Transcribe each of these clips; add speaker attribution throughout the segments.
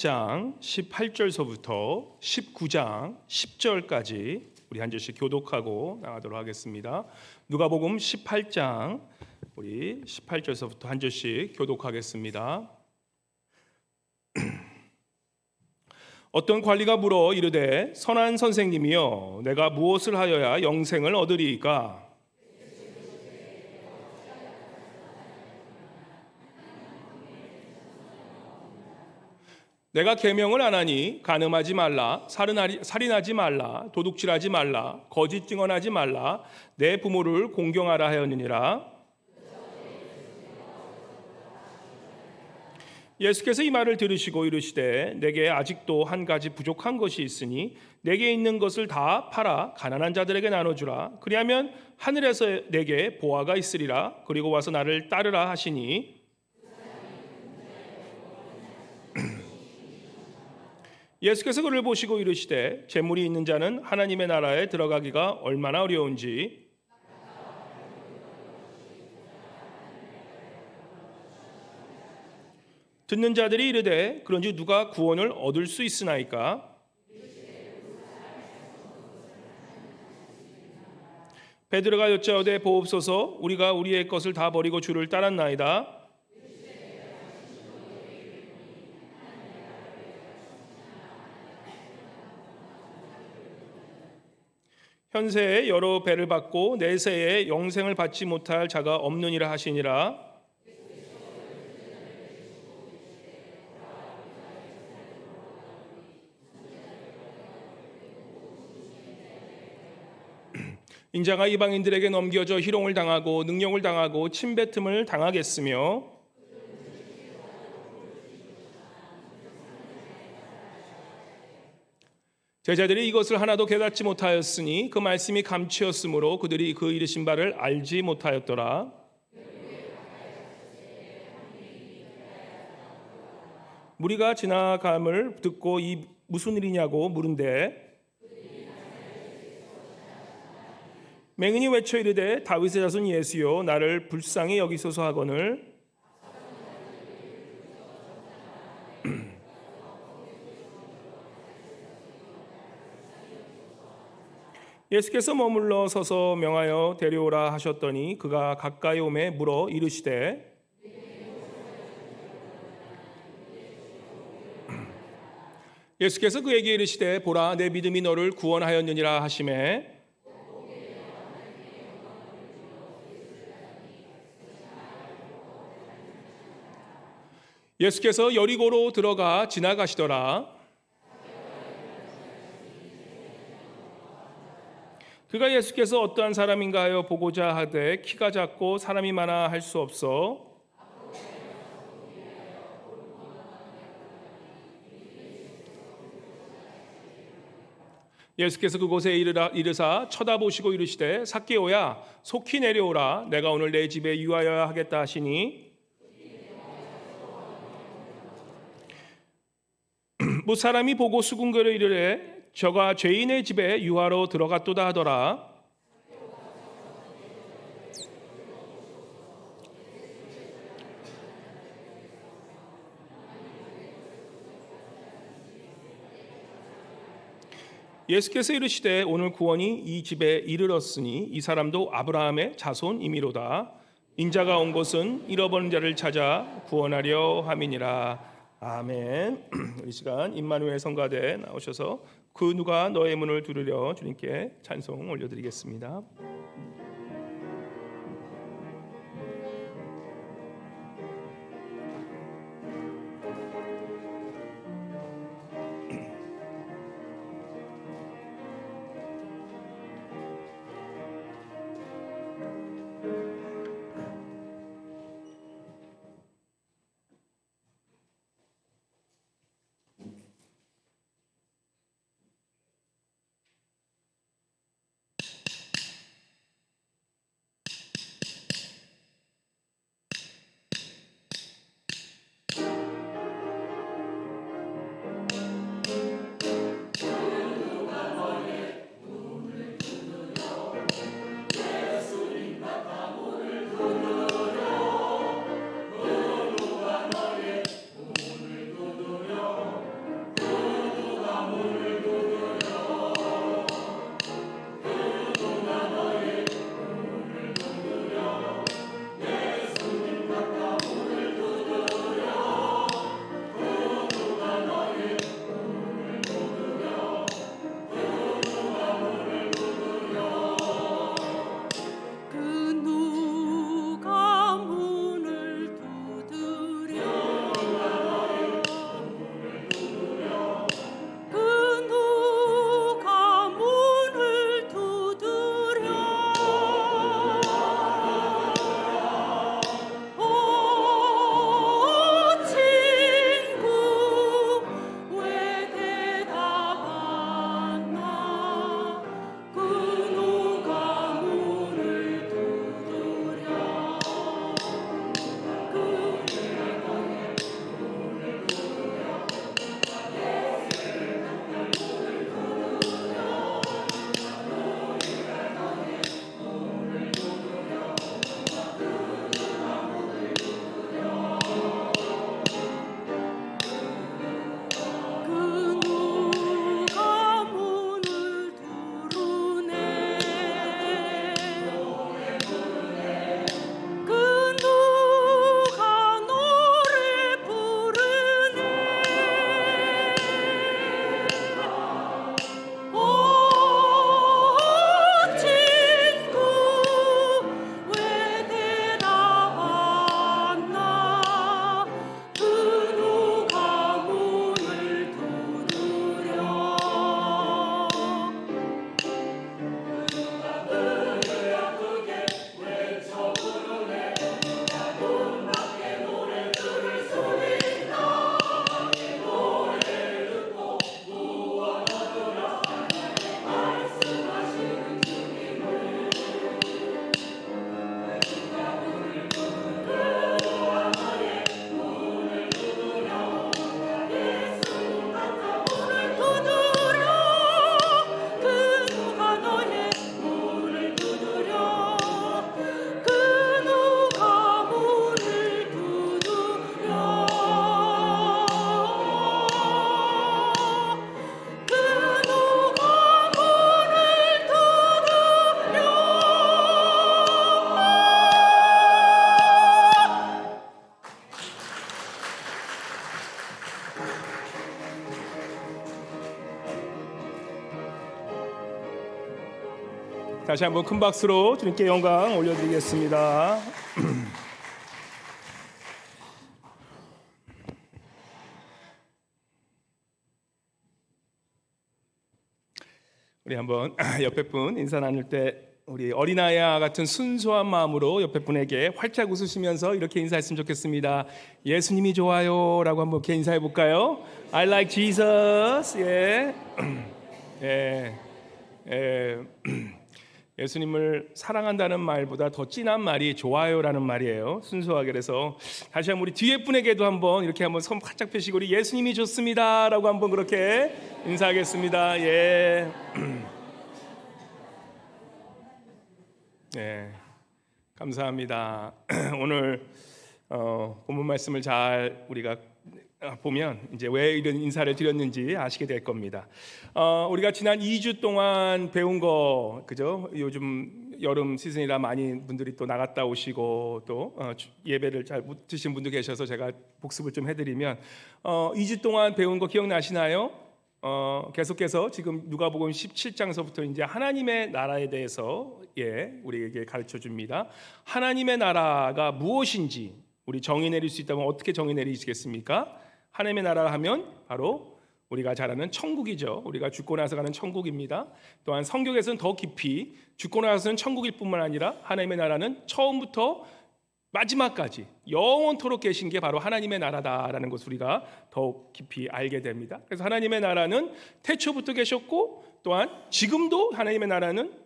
Speaker 1: 장 18절서부터 19장 10절까지 우리 한 절씩 교독하고 나가도록 하겠습니다. 누가복음 18장 우리 18절서부터 한 절씩 교독하겠습니다. 어떤 관리가 물어 이르되 선한 선생님이여 내가 무엇을 하여야 영생을 얻으리이까? 내가 계명을 안 하니 간음하지 말라, 살인하지 말라, 도둑질하지 말라, 거짓 증언하지 말라, 내 부모를 공경하라 하였느니라. 예수께서 이 말을 들으시고 이르시되 내게 아직도 한 가지 부족한 것이 있으니 내게 있는 것을 다 팔아 가난한 자들에게 나눠주라. 그리하면 하늘에서 내게 보화가 있으리라. 그리고 와서 나를 따르라 하시니 예수께서 그를 보시고 이르시되 재물이 있는 자는 하나님의 나라에 들어가기가 얼마나 어려운지. 듣는 자들이 이르되 그런지 누가 구원을 얻을 수 있으나이까? 베드로가 여짜오되 보옵소서, 우리가 우리의 것을 다 버리고 주를 따랐나이다. 현세에 여러 배를 받고 내세에 영생을 받지 못할 자가 없느니라 하시니라. 인자가 이방인들에게 넘겨져 희롱을 당하고 능욕을 당하고 침뱉음을 당하겠으며 제자들이 이것을 하나도 깨닫지 못하였으니 그 말씀이 감치였으므로 그들이 그 이르신 바를 알지 못하였더라. 무리가 지나감을 듣고 이 무슨 일이냐고 물은데 맹인이 외쳐 이르되 다윗의 자손 예수여 나를 불쌍히 여기소서 하거늘 예수께서 머물러 서서 명하여 데려오라 하셨더니 그가 가까이 오매 물어 이르시되 예수께서 그에게 이르시되 보라 내 믿음이 너를 구원하였느니라 하시매 예수께서 여리고로 들어가 지나가시더라. 그가 예수께서 어떠한 사람인가 하여 보고자 하되 키가 작고 사람이 많아 할 수 없어 예수께서 그곳에 이르사 쳐다보시고 이르시되 삭개오야 속히 내려오라 내가 오늘 내 집에 유하여야 하겠다 하시니 무사람이 보고 수군거려 이르되 저가 죄인의 집에 유하러 들어갔도다 하더라. 예수께서 이르시되 오늘 구원이 이 집에 이르렀으니 이 사람도 아브라함의 자손이미로다. 인자가 온 것은 잃어버린 자를 찾아 구원하려 함이니라. 아멘. 이 시간 임마누엘 성가대 나오셔서 그 누가 너의 문을 두드려 주님께 찬송 올려드리겠습니다. 다시 한번 큰 박수로 주님께 영광 올려드리겠습니다. 우리 한번 옆에 분 인사 나눌 때 우리 어린아이와 같은 순수한 마음으로 옆에 분에게 활짝 웃으시면서 이렇게 인사했으면 좋겠습니다. 예수님이 좋아요라고 한번 이렇게 인사해 볼까요? I like Jesus. 예. 예. 예. 예수님을 사랑한다는 말보다 더 진한 말이 좋아요라는 말이에요. 순수하게. 그래서 다시 한번 우리 뒤에 분에게도 한번 이렇게 한번 손 활짝 펴시고 우리 예수님이 좋습니다라고 한번 그렇게 인사하겠습니다. 예. 네, 감사합니다. 오늘 본문 말씀을 잘 우리가 보면 이제 왜 이런 인사를 드렸는지 아시게 될 겁니다. 우리가 지난 2주 동안 배운 거 그죠? 요즘 여름 시즌이라 많이 분들이 또 나갔다 오시고 또 예배를 잘 못 드신 분도 계셔서 제가 복습을 좀 해드리면 2주 동안 배운 거 기억나시나요? 계속해서 지금 누가복음 17장서부터 이제 하나님의 나라에 대해서 우리에게 가르쳐 줍니다. 하나님의 나라가 무엇인지 우리 정의 내릴 수 있다면 어떻게 정의 내리시겠습니까? 하나님의 나라 하면 바로 우리가 잘 아는 천국이죠. 우리가 죽고 나서 가는 천국입니다. 또한 성경에서는 더 깊이 죽고 나서는 천국일 뿐만 아니라 하나님의 나라는 처음부터 마지막까지 영원토록 계신 게 바로 하나님의 나라다라는 것을 우리가 더욱 깊이 알게 됩니다. 그래서 하나님의 나라는 태초부터 계셨고 또한 지금도 하나님의 나라는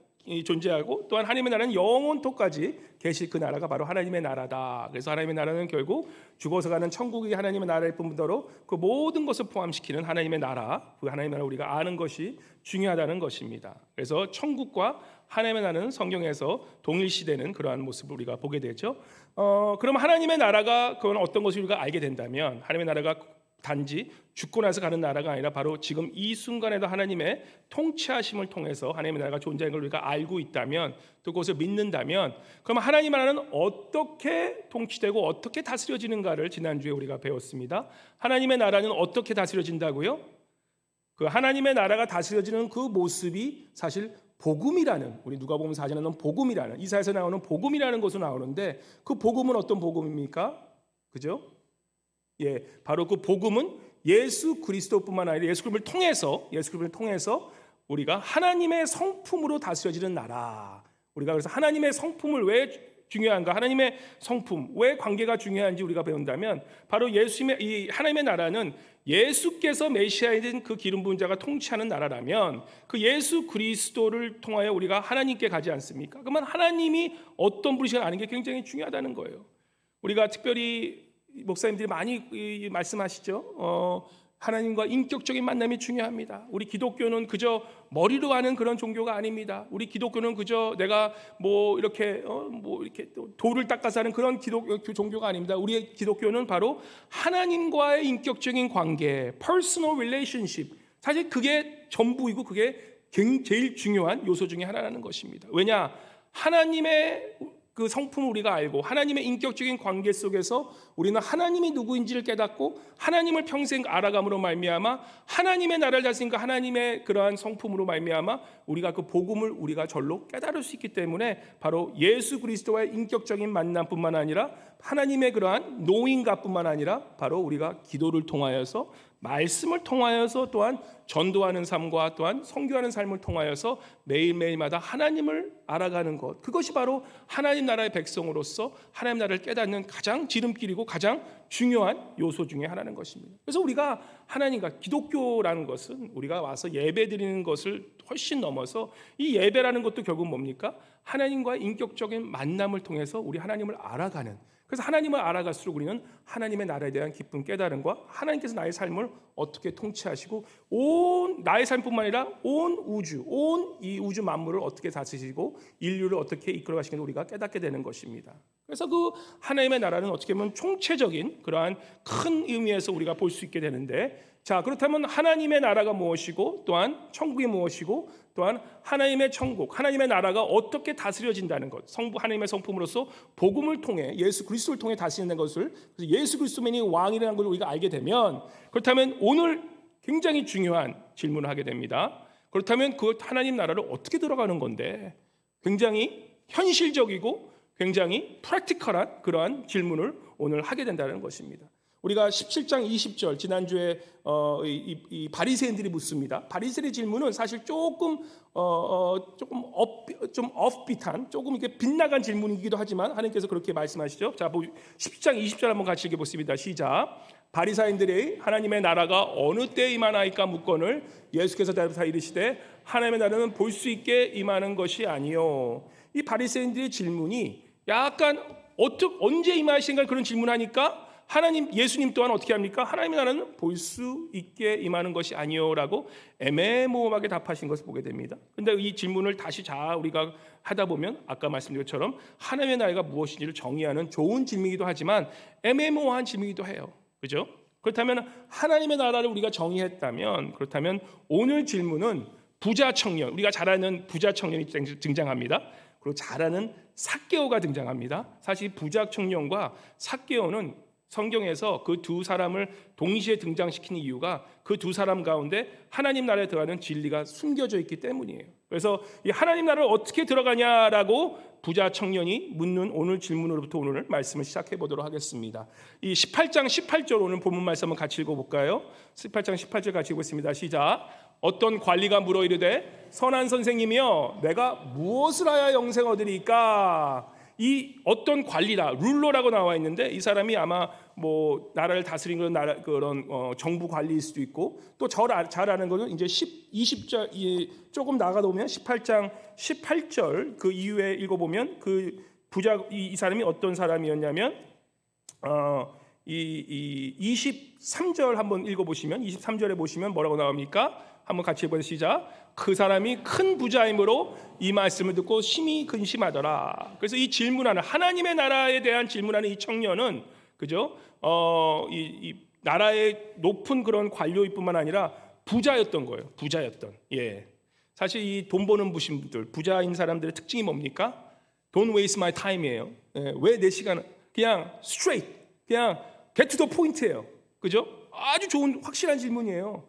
Speaker 1: 존재하고 또한 하나님의 나라는 영원토까지 계실 그 나라가 바로 하나님의 나라다. 그래서 하나님의 나라는 결국 죽어서 가는 천국이 하나님의 나라일 뿐더러 그 모든 것을 포함시키는 하나님의 나라, 그 하나님의 나라를 우리가 아는 것이 중요하다는 것입니다. 그래서 천국과 하나님의 나라는 성경에서 동일시되는 그러한 모습을 우리가 보게 되죠. 그럼 하나님의 나라가 그건 어떤 것을 우리가 알게 된다면 하나님의 나라가 단지 죽고 나서 가는 나라가 아니라 바로 지금 이 순간에도 하나님의 통치하심을 통해서 하나님의 나라가 존재하는 걸 우리가 알고 있다면 또 그것을 믿는다면 그럼 하나님의 나라는 어떻게 통치되고 어떻게 다스려지는가를 지난주에 우리가 배웠습니다. 하나님의 나라는 어떻게 다스려진다고요? 그 하나님의 나라가 다스려지는 그 모습이 사실 복음이라는 우리 누가복음 4장에 나오는 복음이라는 이사야서 나오는 복음이라는 것으로 나오는데 그 복음은 어떤 복음입니까? 그죠? 바로 그 복음은 예수 그리스도뿐만 아니라 예수 그리스도를 통해서 우리가 하나님의 성품으로 다스려지는 나라. 우리가 그래서 하나님의 성품을 왜 중요한가? 하나님의 성품 왜 관계가 중요한지 우리가 배운다면 바로 이 하나님의 나라는 예수께서 메시아인 그 기름 부은 자가 통치하는 나라라면 그 예수 그리스도를 통하여 우리가 하나님께 가지 않습니까? 그러면 하나님이 어떤 분이신가 아는 게 굉장히 중요하다는 거예요. 우리가 특별히 목사님들이 많이 말씀하시죠. 하나님과 인격적인 만남이 중요합니다. 우리 기독교는 그저 머리로 하는 그런 종교가 아닙니다. 우리 기독교는 그저 내가 이렇게 돌을 닦아서 하는 그런 종교가 아닙니다. 우리의 기독교는 바로 하나님과의 인격적인 관계, personal relationship. 사실 그게 전부이고 그게 제일 중요한 요소 중에 하나라는 것입니다. 왜냐? 하나님의 그 성품을 우리가 알고 하나님의 인격적인 관계 속에서 우리는 하나님이 누구인지를 깨닫고 하나님을 평생 알아감으로 말미암아 하나님의 나라를 다스리니까 하나님의 그러한 성품으로 말미암아 우리가 그 복음을 우리가 절로 깨달을 수 있기 때문에 바로 예수 그리스도와의 인격적인 만남뿐만 아니라 하나님의 그러한 노인가뿐만 아니라 바로 우리가 기도를 통하여서 말씀을 통하여서 또한 전도하는 삶과 또한 선교하는 삶을 통하여서 매일매일마다 하나님을 알아가는 것, 그것이 바로 하나님 나라의 백성으로서 하나님 나라를 깨닫는 가장 지름길이고 가장 중요한 요소 중에 하나는 것입니다. 그래서 우리가 하나님과 기독교라는 것은 우리가 와서 예배 드리는 것을 훨씬 넘어서 이 예배라는 것도 결국 뭡니까? 하나님과의 인격적인 만남을 통해서 우리 하나님을 알아가는, 그래서 하나님을 알아갈수록 우리는 하나님의 나라에 대한 깊은 깨달음과 하나님께서 나의 삶을 어떻게 통치하시고 나의 삶뿐만 아니라 온 이 우주 만물을 어떻게 다스리시고 인류를 어떻게 이끌어 가시는지 우리가 깨닫게 되는 것입니다. 그래서 그 하나님의 나라는 어떻게 보면 총체적인 그러한 큰 의미에서 우리가 볼 수 있게 되는데, 자, 그렇다면 하나님의 나라가 무엇이고 또한 천국이 무엇이고 또한 하나님의 천국, 하나님의 나라가 어떻게 다스려진다는 것, 하나님의 성품으로서 복음을 통해 예수 그리스도를 통해 다스리는 것을, 그래서 예수 그리스도만이 왕이라는 걸 우리가 알게 되면, 그렇다면 오늘 굉장히 중요한 질문을 하게 됩니다. 그렇다면 그 하나님 나라를 어떻게 들어가는 건데? 굉장히 현실적이고 굉장히 프랙티컬한 그러한 질문을 오늘 하게 된다는 것입니다. 우리가 17장 20절 지난주에 이 바리새인들이 묻습니다. 바리새인의 질문은 사실 조금 업비트한 조금 이렇게 빗나간 질문이기도 하지만 하나님께서 그렇게 말씀하시죠. 자, 17장 20절 한번 같이 읽어보겠습니다. 시작. 바리새인들이 하나님의 나라가 어느 때에 임하나이까 묻거늘 예수께서 대답하여 이르시되 하나님의 나라는 볼 수 있게 임하는 것이 아니요. 이 바리새인들의 질문이 약간 언제 임하신가 그런 질문하니까 예수님 또한 어떻게 합니까? 하나님의 나라는 볼 수 있게 임하는 것이 아니요라고 애매모호하게 답하신 것을 보게 됩니다. 그런데 이 질문을 다시 우리가 하다 보면 아까 말씀드린 것처럼 하나님의 나라가 무엇인지를 정의하는 좋은 질문이기도 하지만 애매모호한 질문이기도 해요. 그죠? 그렇다면 하나님의 나라를 우리가 정의했다면 그렇다면 오늘 질문은 부자 청년, 우리가 잘 아는 부자 청년이 등장합니다. 그리고 잘 아는 삭개오가 등장합니다. 사실 부자 청년과 삭개오는 성경에서 그 두 사람을 동시에 등장시키는 이유가 그 두 사람 가운데 하나님 나라에 들어가는 진리가 숨겨져 있기 때문이에요. 그래서 이 하나님 나라를 어떻게 들어가냐라고 부자 청년이 묻는 오늘 질문으로부터 오늘 말씀을 시작해 보도록 하겠습니다. 이 18장 18절 오늘 본문 말씀 한번 같이 읽어볼까요? 18장 18절 같이 읽겠습니다. 시작. 어떤 관리가 물어 이르되 선한 선생님이여 내가 무엇을 하여 영생 얻으리까? 이 어떤 관리라 룰러라고 나와 있는데 이 사람이 아마 뭐 나라를 다스리는 그런 정부 관리일 수도 있고 또 잘 아는 거는 이제 20절 조금 나가다 보면 18장 18절 그 이후에 읽어보면 그 부자 이 사람이 어떤 사람이었냐면 이 23절 한번 읽어보시면 23절에 보시면 뭐라고 나옵니까? 한번 같이 해보세요. 시작. 그 사람이 큰 부자이므로 이 말씀을 듣고 심히 근심하더라. 그래서 이 질문하는 하나님의 나라에 대한 질문하는 이 청년은 그죠? 이 나라의 높은 그런 관료뿐만 아니라 부자였던 거예요. 부자였던. 예. 사실 이 돈 버는 분들, 부자인 사람들의 특징이 뭡니까? Don't waste my time이에요. 예. 왜 내 시간을 그냥 straight, 그냥 get to the point예요. 그죠? 아주 좋은 확실한 질문이에요.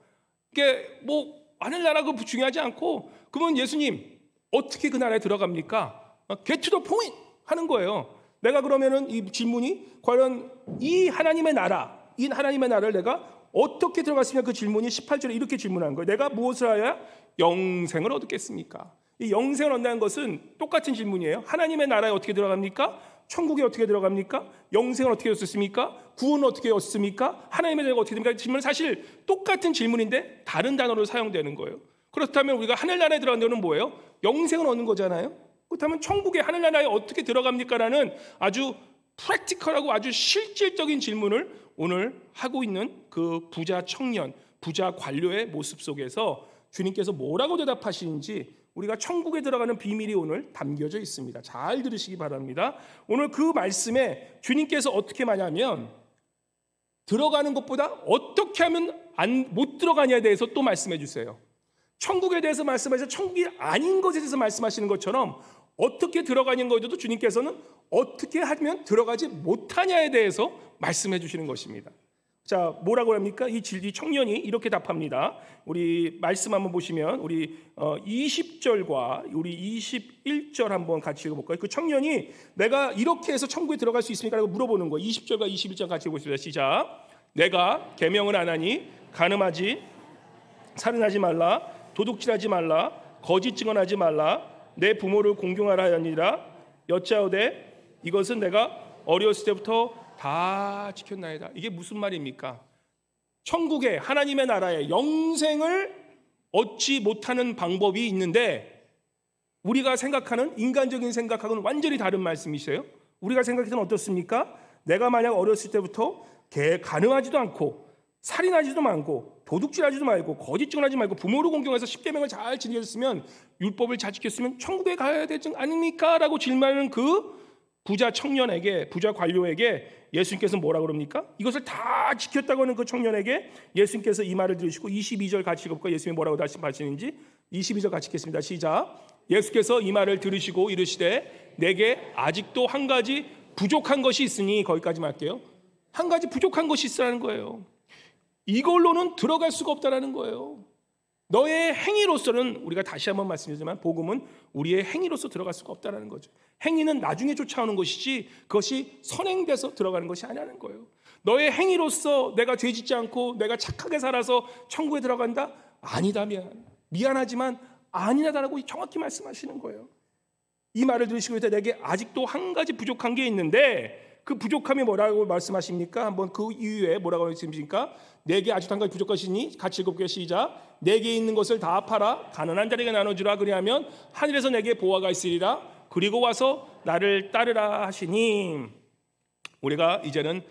Speaker 1: 이게 뭐 하늘나라 그 중요하지 않고 그러면 예수님 어떻게 그 나라에 들어갑니까? Get to the point 하는 거예요. 내가 그러면은 이 질문이 과연 이 하나님의 나라를 내가 어떻게 들어갔으면 그 질문이 18절에 이렇게 질문한 거예요. 내가 무엇을 하여야 영생을 얻겠습니까? 이 영생을 얻는다는 것은 똑같은 질문이에요. 하나님의 나라에 어떻게 들어갑니까? 천국에 어떻게 들어갑니까? 영생을 어떻게 얻습니까? 구원은 어떻게 얻습니까? 하나님의 나라가 어떻게 됩니까? 질문은 사실 똑같은 질문인데 다른 단어로 사용되는 거예요. 그렇다면 우리가 하늘나라에 들어간 데는 뭐예요? 영생을 얻는 거잖아요. 그렇다면 천국의 하늘나라에 어떻게 들어갑니까? 라는 아주 프랙티컬하고 아주 실질적인 질문을 오늘 하고 있는 그 부자 청년, 부자 관료의 모습 속에서 주님께서 뭐라고 대답하시는지 우리가 천국에 들어가는 비밀이 오늘 담겨져 있습니다. 잘 들으시기 바랍니다. 오늘 그 말씀에 주님께서 어떻게 말하냐면 들어가는 것보다 어떻게 하면 못 들어가냐에 대해서 또 말씀해 주세요. 천국에 대해서 말씀하셔서 천국이 아닌 것에 대해서 말씀하시는 것처럼 어떻게 들어가는 것에도 주님께서는 어떻게 하면 들어가지 못하냐에 대해서 말씀해 주시는 것입니다. 자, 뭐라고 합니까? 이 청년이 이렇게 답합니다. 우리 말씀 한번 보시면 우리 20절과 우리 21절 한번 같이 읽어볼까요? 그 청년이 내가 이렇게 해서 천국에 들어갈 수 있습니까? 라고 물어보는 거예요. 20절과 21절 같이 읽어보겠습니다. 시작. 내가 계명을 안 하니 간음하지, 살인하지 말라, 도둑질하지 말라, 거짓 증언하지 말라, 내 부모를 공경하라 하니라. 여짜오되 이것은 내가 어렸을 때부터 다 지켰나이다. 이게 무슨 말입니까? 천국에 하나님의 나라에 영생을 얻지 못하는 방법이 있는데 우리가 생각하는 인간적인 생각하고는 완전히 다른 말씀이세요. 우리가 생각해서는 어떻습니까? 내가 만약 어렸을 때부터 간음하지도 않고 살인하지도 않고 도둑질하지도 말고 거짓 증언하지 말고 부모를 공경해서 십계명을 잘 지켰으면 율법을 잘 지켰으면 천국에 가야 되지 않습니까? 라고 질문하는 그 부자 청년에게, 부자 관료에게 예수님께서 뭐라 그럽니까? 이것을 다 지켰다고 하는 그 청년에게 예수님께서 이 말을 들으시고 22절 같이 읽어볼까요? 예수님이 뭐라고 다시 하시는지 22절 같이 읽겠습니다. 시작. 예수께서 이 말을 들으시고 이르시되 내게 아직도 한 가지 부족한 것이 있으니 거기까지만 할게요. 한 가지 부족한 것이 있으라는 거예요. 이걸로는 들어갈 수가 없다라는 거예요. 너의 행위로서는, 우리가 다시 한번 말씀드리지만 복음은 우리의 행위로서 들어갈 수가 없다는 거죠. 행위는 나중에 쫓아오는 것이지 그것이 선행돼서 들어가는 것이 아니라는 거예요. 너의 행위로서 내가 죄짓지 않고 내가 착하게 살아서 천국에 들어간다? 아니다. 미안하지만 아니다라고 정확히 말씀하시는 거예요. 이 말을 들으시고 있다 내게 아직도 한 가지 부족한 게 있는데 그 부족함이 뭐라고 말씀하십니까? 한번 그 이유에 뭐라고 말씀하십니까? 내게 아직도 한 가지 부족하시니 같이 읽어볼게요. 시작. 내게 있는 것을 다 팔아 가난한 자에게 나눠주라. 그리하면 하늘에서 내게 보화가 있으리라. 그리고 와서 나를 따르라 하시니, 우리가 이제는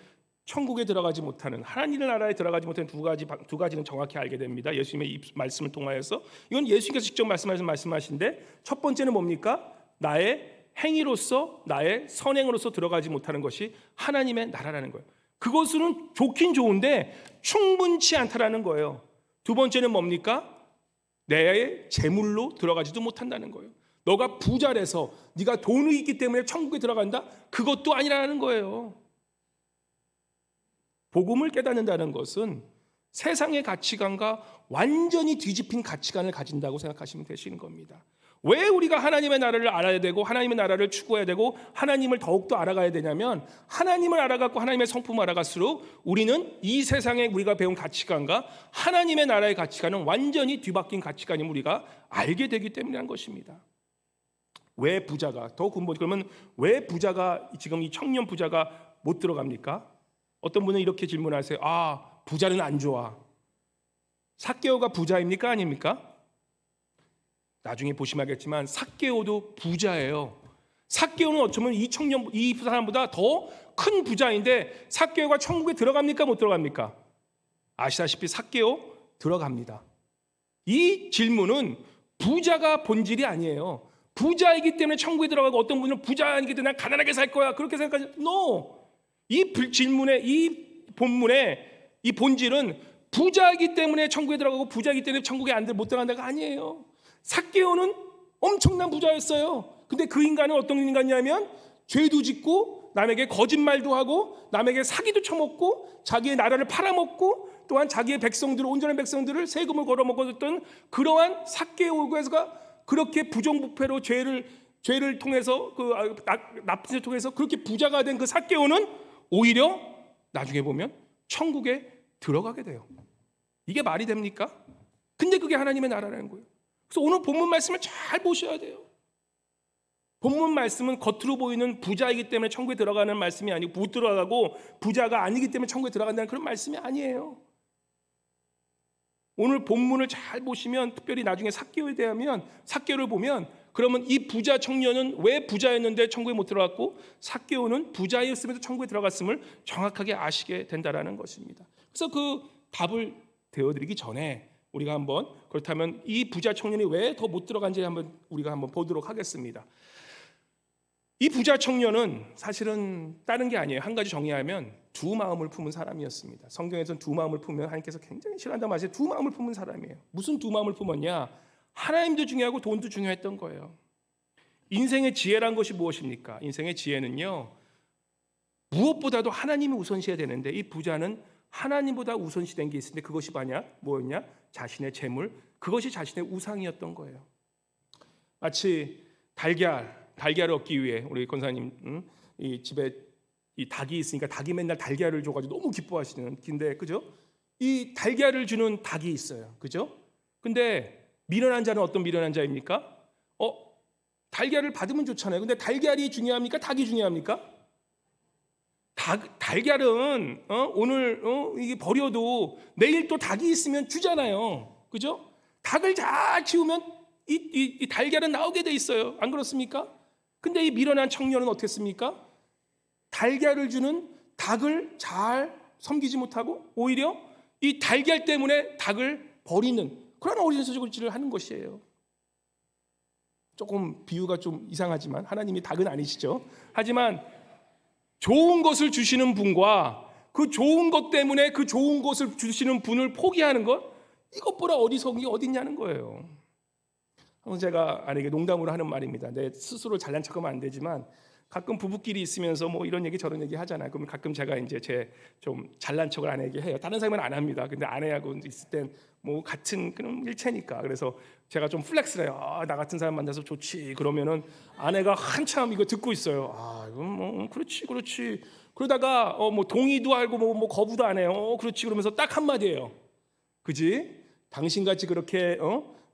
Speaker 1: 천국에 들어가지 못하는, 하나님의 나라에 들어가지 못하는 두 가지는 정확히 알게 됩니다. 예수님의 말씀을 통하여서. 이건 예수님께서 직접 말씀하신데, 첫 번째는 뭡니까? 나의 행위로서, 나의 선행으로서 들어가지 못하는 것이 하나님의 나라라는 거예요. 그것은 좋긴 좋은데 충분치 않다라는 거예요. 두 번째는 뭡니까? 내 재물로 들어가지도 못한다는 거예요. 너가 부자라서 네가 돈이 있기 때문에 천국에 들어간다? 그것도 아니라는 거예요. 복음을 깨닫는다는 것은 세상의 가치관과 완전히 뒤집힌 가치관을 가진다고 생각하시면 되시는 겁니다. 왜 우리가 하나님의 나라를 알아야 되고 하나님의 나라를 추구해야 되고 하나님을 더욱더 알아가야 되냐면, 하나님을 알아가고 하나님의 성품을 알아갈수록 우리는 이 세상에 우리가 배운 가치관과 하나님의 나라의 가치관은 완전히 뒤바뀐 가치관임을 우리가 알게 되기 때문이라는 것입니다. 왜 부자가, 더 근본, 그러면 왜 부자가, 지금 이 청년 부자가 못 들어갑니까? 어떤 분은 이렇게 질문하세요. 아, 부자는 안 좋아. 삭개오가 부자입니까? 아닙니까? 나중에 보시면 알겠지만 삭개오도 부자예요. 삭개오는 어쩌면 이 사람보다 더 큰 부자인데 삭개오가 천국에 들어갑니까? 못 들어갑니까? 아시다시피 삭개오 들어갑니다. 이 질문은 부자가 본질이 아니에요. 부자이기 때문에 천국에 들어가고, 어떤 분은 부자이기 때문에 난 가난하게 살 거야 그렇게 생각하지. No. 이 질문의, 이 본문의 이 본질은 부자이기 때문에 천국에 들어가고 부자이기 때문에 천국에 못 들어간다가 아니에요. 삭개오는 엄청난 부자였어요. 근데 그 인간은 어떤 인간이냐면 죄도 짓고 남에게 거짓말도 하고 남에게 사기도 쳐먹고 자기의 나라를 팔아먹고 또한 자기의 백성들을, 온전한 백성들을 세금을 걸어먹었던 그러한 삭개오가 그렇게 부정부패로 죄를 통해서 나쁜 짓을 통해서 그렇게 부자가 된 그 삭개오는 오히려 나중에 보면 천국에 들어가게 돼요. 이게 말이 됩니까? 근데 그게 하나님의 나라라는 거예요. 그래서 오늘 본문 말씀을 잘 보셔야 돼요. 본문 말씀은 겉으로 보이는 부자이기 때문에 천국에 들어가는 말씀이 아니고, 못 들어가고 부자가 아니기 때문에 천국에 들어간다는 그런 말씀이 아니에요. 오늘 본문을 잘 보시면, 특별히 나중에 삭개오에 대하면, 삭개오를 보면, 그러면 이 부자 청년은 왜 부자였는데 천국에 못 들어갔고 삭개오는 부자였음에도 천국에 들어갔음을 정확하게 아시게 된다라는 것입니다. 그래서 그 답을 되어드리기 전에 우리가 한번, 그렇다면 이 부자 청년이 왜 더 못 들어간지 우리가 한번 보도록 하겠습니다. 이 부자 청년은 사실은 다른 게 아니에요. 한 가지 정의하면 두 마음을 품은 사람이었습니다. 성경에서는 두 마음을 품으면 하나님께서 굉장히 싫어한다는 말이에요. 두 마음을 품은 사람이에요. 무슨 두 마음을 품었냐? 하나님도 중요하고 돈도 중요했던 거예요. 인생의 지혜란 것이 무엇입니까? 인생의 지혜는요, 무엇보다도 하나님이 우선시해야 되는데, 이 부자는 하나님보다 우선시된 게 있는데 그것이 뭐였냐? 자신의 재물, 그것이 자신의 우상이었던 거예요. 마치 달걀을 얻기 위해 우리 권사님 이 집에 이 닭이 있으니까 닭이 맨날 달걀을 줘가지고 너무 기뻐하시는, 근데 그죠? 이 달걀을 주는 닭이 있어요, 그죠? 근데 미련한 자는 어떤 미련한 자입니까? 달걀을 받으면 좋잖아요. 근데 달걀이 중요합니까? 닭이 중요합니까? 달걀은 오늘 이게 버려도 내일 또 닭이 있으면 주잖아요, 그죠? 닭을 잘 키우면 이 달걀은 나오게 돼 있어요. 안 그렇습니까? 근데 이 미련한 청년은 어떻습니까? 달걀을 주는 닭을 잘 섬기지 못하고 오히려 이 달걀 때문에 닭을 버리는 그런 어리석은 하는 것이에요. 조금 비유가 좀 이상하지만 하나님이 닭은 아니시죠. 하지만 좋은 것을 주시는 분과 그 좋은 것 때문에 그 좋은 것을 주시는 분을 포기하는 것, 이것보다 어리석은 게 어딨냐는 거예요. 제가 이게 농담으로 하는 말입니다. 내 스스로 잘난 척하면 안 되지만 가끔 부부끼리 있으면서 뭐 이런 얘기 저런 얘기 하잖아요. 그러면 가끔 제가 이제 제 좀 잘난 척을 아내에게 해요. 다른 사람은 안 합니다. 근데 아내하고 있을 땐 뭐 같은 그런 일체니까. 그래서 제가 좀 플렉스를 해요. 나 같은 사람 만나서 좋지. 그러면은 아내가 한참 이거 듣고 있어요. 이건 뭐 그렇지. 그러다가 뭐 동의도 하고 뭐 거부도 안 해요. 그렇지. 그러면서 딱 한마디예요. 그지? 당신같이 그렇게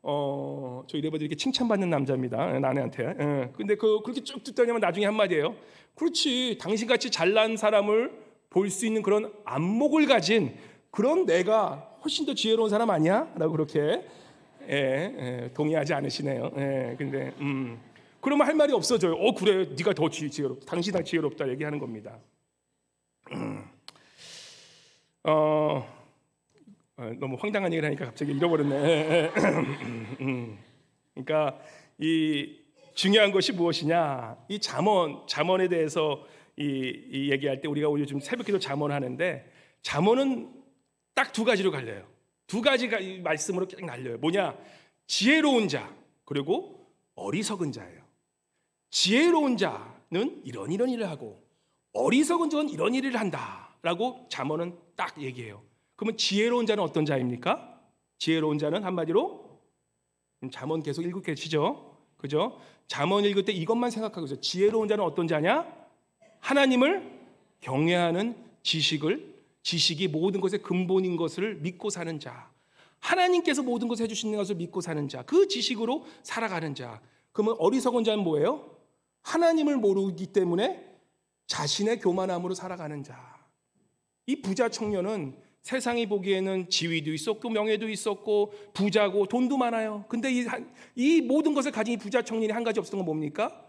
Speaker 1: 저 이래봐도 이렇게 칭찬받는 남자입니다. 아내한테. 근데 그렇게 쭉 듣다니면 나중에 한마디예요. 그렇지. 당신같이 잘난 사람을 볼 수 있는 그런 안목을 가진 그런 내가 훨씬 더 지혜로운 사람 아니야? 라고 그렇게 동의하지 않으시네요. 근데 그러면 할 말이 없어져요. 그래, 네가 더 지혜롭다. 당신이 지혜롭다 얘기하는 겁니다. 너무 황당한 얘기를 하니까 갑자기 잃어버렸네. 그러니까 이 중요한 것이 무엇이냐? 이 잠언에 대해서 이 얘기할 때 우리가 요즘 새벽기도 잠언하는데 잠언은 딱 두 가지로 갈려요. 두 가지가 이 말씀으로 딱 날려요. 뭐냐? 지혜로운 자 그리고 어리석은 자예요. 지혜로운 자는 이런 일을 하고 어리석은 자는 이런 일을 한다라고 잠언은 딱 얘기해요. 그러면 지혜로운 자는 어떤 자입니까? 지혜로운 자는 한마디로 잠언 계속 읽고 계시죠? 그죠? 잠언 읽을 때 이것만 생각하고 있어요. 지혜로운 자는 어떤 자냐? 하나님을 경외하는 지식이 모든 것의 근본인 것을 믿고 사는 자. 하나님께서 모든 것을 해주시는 것을 믿고 사는 자. 그 지식으로 살아가는 자. 그러면 어리석은 자는 뭐예요? 하나님을 모르기 때문에 자신의 교만함으로 살아가는 자. 이 부자 청년은 세상이 보기에는 지위도 있었고 명예도 있었고 부자고 돈도 많아요. 근데 이 모든 것을 가진 이 부자 청년이 한 가지 없었던 건 뭡니까?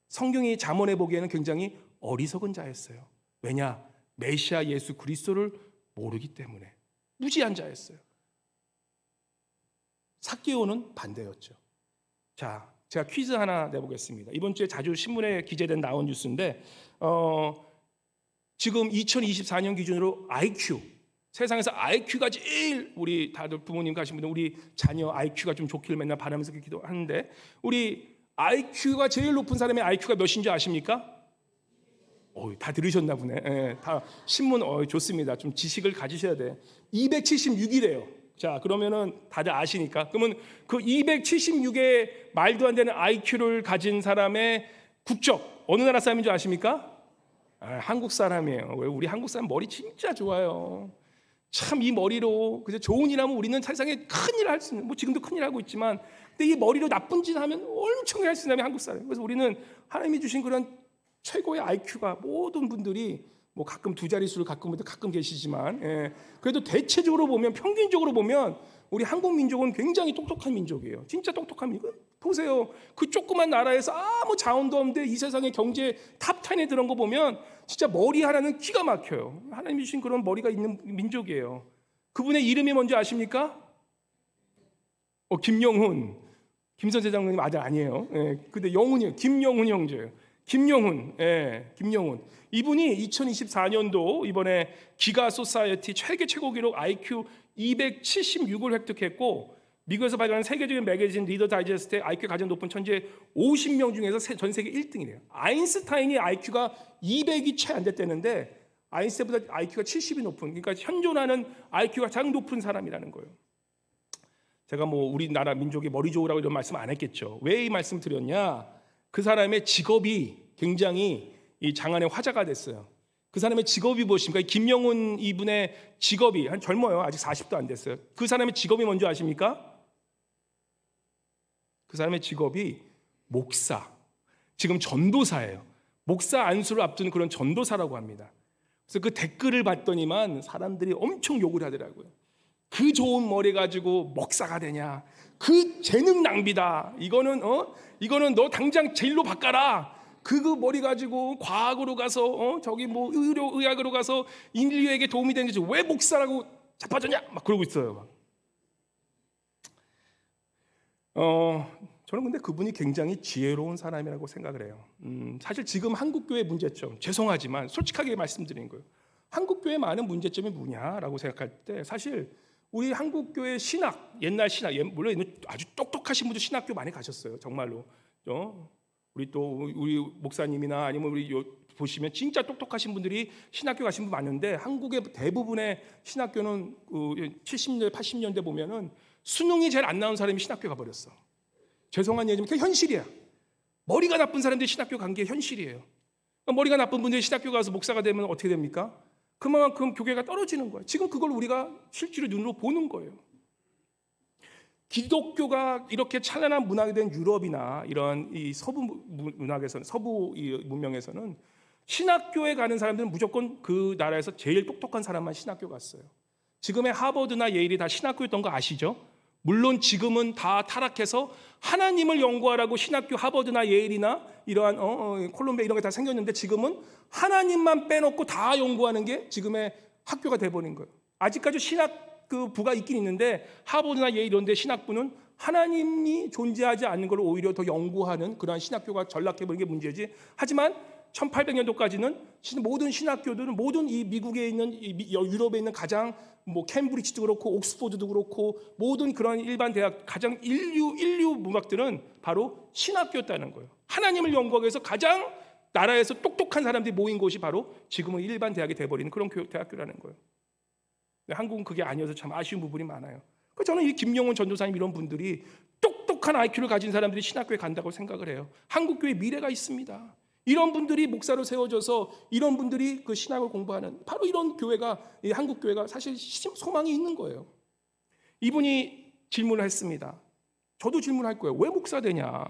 Speaker 1: 성경이 잠언해 보기에는 굉장히 어리석은 자였어요. 왜냐? 메시아 예수 그리스도를 모르기 때문에 무지한 자였어요. 삭개오는 반대였죠. 자, 제가 퀴즈 하나 내보겠습니다. 이번 주에 자주 신문에 기재된 나온 뉴스인데 지금 2024년 기준으로 IQ 세상에서 IQ가 제일 우리 다들 부모님 가신 분들 우리 자녀 IQ가 좀 좋기를 맨날 바라면서 기도하는데 우리 IQ가 제일 높은 사람의 IQ가 몇인 줄 아십니까? 다 들으셨나 보네. 다 신문 좋습니다. 좀 지식을 가지셔야 돼. 276이래요. 자, 그러면은 다들 아시니까. 그러면 그 276의 말도 안 되는 IQ를 가진 사람의 국적 어느 나라 사람인 줄 아십니까? 한국 사람이에요. 왜 우리 한국 사람 머리 진짜 좋아요. 참 이 머리로 그저 좋은 일 하면 우리는 세상에 큰 일을 할 수 있는 뭐 지금도 큰 일 하고 있지만 근데 이 머리로 나쁜 짓 하면 엄청나게 할 수 있는 사람이 한국 사람. 그래서 우리는 하나님이 주신 그런 최고의 IQ가 모든 분들이 뭐 가끔 두 자릿수를 가끔 계시지만 그래도 대체적으로 보면 평균적으로 보면 우리 한국 민족은 굉장히 똑똑한 민족이에요. 진짜 똑똑한 민족. 보세요. 그 조그만 나라에서 아무 자원도 없는데 이 세상의 경제 탑10에 들어온 거 보면 진짜 머리 하나는 기가 막혀요. 하나님이 주신 그런 머리가 있는 민족이에요. 그분의 이름이 뭔지 아십니까? 김영훈. 김선재 장로님 아들 아니에요. 근데 영훈이에요. 김영훈 형제예요. 김영훈. 이분이 2024년도 이번에 기가 소사이어티 세계 최고 기록 IQ 276을 획득했고 미국에서 발간한 세계적인 매거진 리더 다이제스트의 IQ 가장 높은 천재 50명 중에서 전 세계 1등이래요. 아인슈타인이 IQ가 200이 채 안 됐다는데 아인슈타인보다 IQ가 70이 높은 그러니까 현존하는 IQ가 가장 높은 사람이라는 거예요. 제가 뭐 우리나라 민족이 머리 좋으라고 이런 말씀 안 했겠죠. 왜 이 말씀 드렸냐? 그 사람의 직업이 굉장히 이 장안의 화제가 됐어요. 그 사람의 직업이 무엇입니까? 김영훈 이분의 직업이 한 젊어요. 아직 40도 안 됐어요. 그 사람의 직업이 뭔지 아십니까? 그 사람의 직업이 목사. 지금 전도사예요. 목사 안수를 앞두는 그런 전도사라고 합니다. 그래서 그 댓글을 봤더니만 사람들이 엄청 욕을 하더라고요. 그 좋은 머리 가지고 목사가 되냐? 그 재능 낭비다. 이거는 너 당장 제일로 바꿔라. 그 머리 가지고 과학으로 가서 저기 뭐 의학으로 가서 인류에게 도움이 되는 거지. 왜 목사라고 자빠졌냐? 막 그러고 있어요. 저는 근데 그분이 굉장히 지혜로운 사람이라고 생각을 해요. 사실 지금 한국교회 문제점, 죄송하지만 솔직하게 말씀드리는 거예요. 한국교회 많은 문제점이 뭐냐라고 생각할 때 사실 우리 한국교회 신학, 옛날 신학, 물론 아주 똑똑하신 분들 신학교 많이 가셨어요. 정말로. 우리 목사님이나 아니면 우리 보시면 진짜 똑똑하신 분들이 신학교 가신 분 많은데 한국의 대부분의 신학교는 70년대, 80년대 보면은 수능이 제일 안 나온 사람이 신학교 가버렸어. 죄송한 얘기지만 그게 현실이야. 머리가 나쁜 사람들이 신학교 간 게 현실이에요. 머리가 나쁜 분들이 신학교 가서 목사가 되면 어떻게 됩니까? 그만큼 교계가 떨어지는 거예요. 지금 그걸 우리가 실제로 눈으로 보는 거예요. 기독교가 이렇게 찬란한 문화가 된 유럽이나 이런 이 서부 문학에서는, 서부 문명에서는 신학교에 가는 사람들은 무조건 그 나라에서 제일 똑똑한 사람만 신학교 갔어요. 지금의 하버드나 예일이 다 신학교였던 거 아시죠? 물론 지금은 다 타락해서 하나님을 연구하라고 신학교 하버드나 예일이나 이러한 콜롬비아 이런 게 다 생겼는데 지금은 하나님만 빼놓고 다 연구하는 게 지금의 학교가 돼버린 거예요. 아직까지 신학 그 부가 있긴 있는데 하버드나 예일 이런 데 신학부는 하나님이 존재하지 않는 걸 오히려 더 연구하는 그러한 신학교가 전락해버린 게 문제지. 하지만 1800년도까지는 모든 신학교들은 모든 이 미국에 있는 유럽에 있는 가장 뭐 캠브리지도 그렇고 옥스포드도 그렇고 모든 그런 일반 대학 가장 인류 문학들은 바로 신학교였다는 거예요. 하나님을 연구하기 위해서 가장 나라에서 똑똑한 사람들이 모인 곳이 바로 지금은 일반 대학이 돼버리는 그런 대학교라는 거예요. 한국은 그게 아니어서 참 아쉬운 부분이 많아요. 저는 이 김용훈 전도사님 이런 분들이 똑똑한 IQ를 가진 사람들이 신학교에 간다고 생각을 해요. 한국교회 미래가 있습니다. 이런 분들이 목사로 세워져서 이런 분들이 그 신학을 공부하는 바로 이런 교회가, 이 한국 교회가 사실 소망이 있는 거예요. 이분이 질문을 했습니다. 저도 질문할 거예요. 왜 목사 되냐?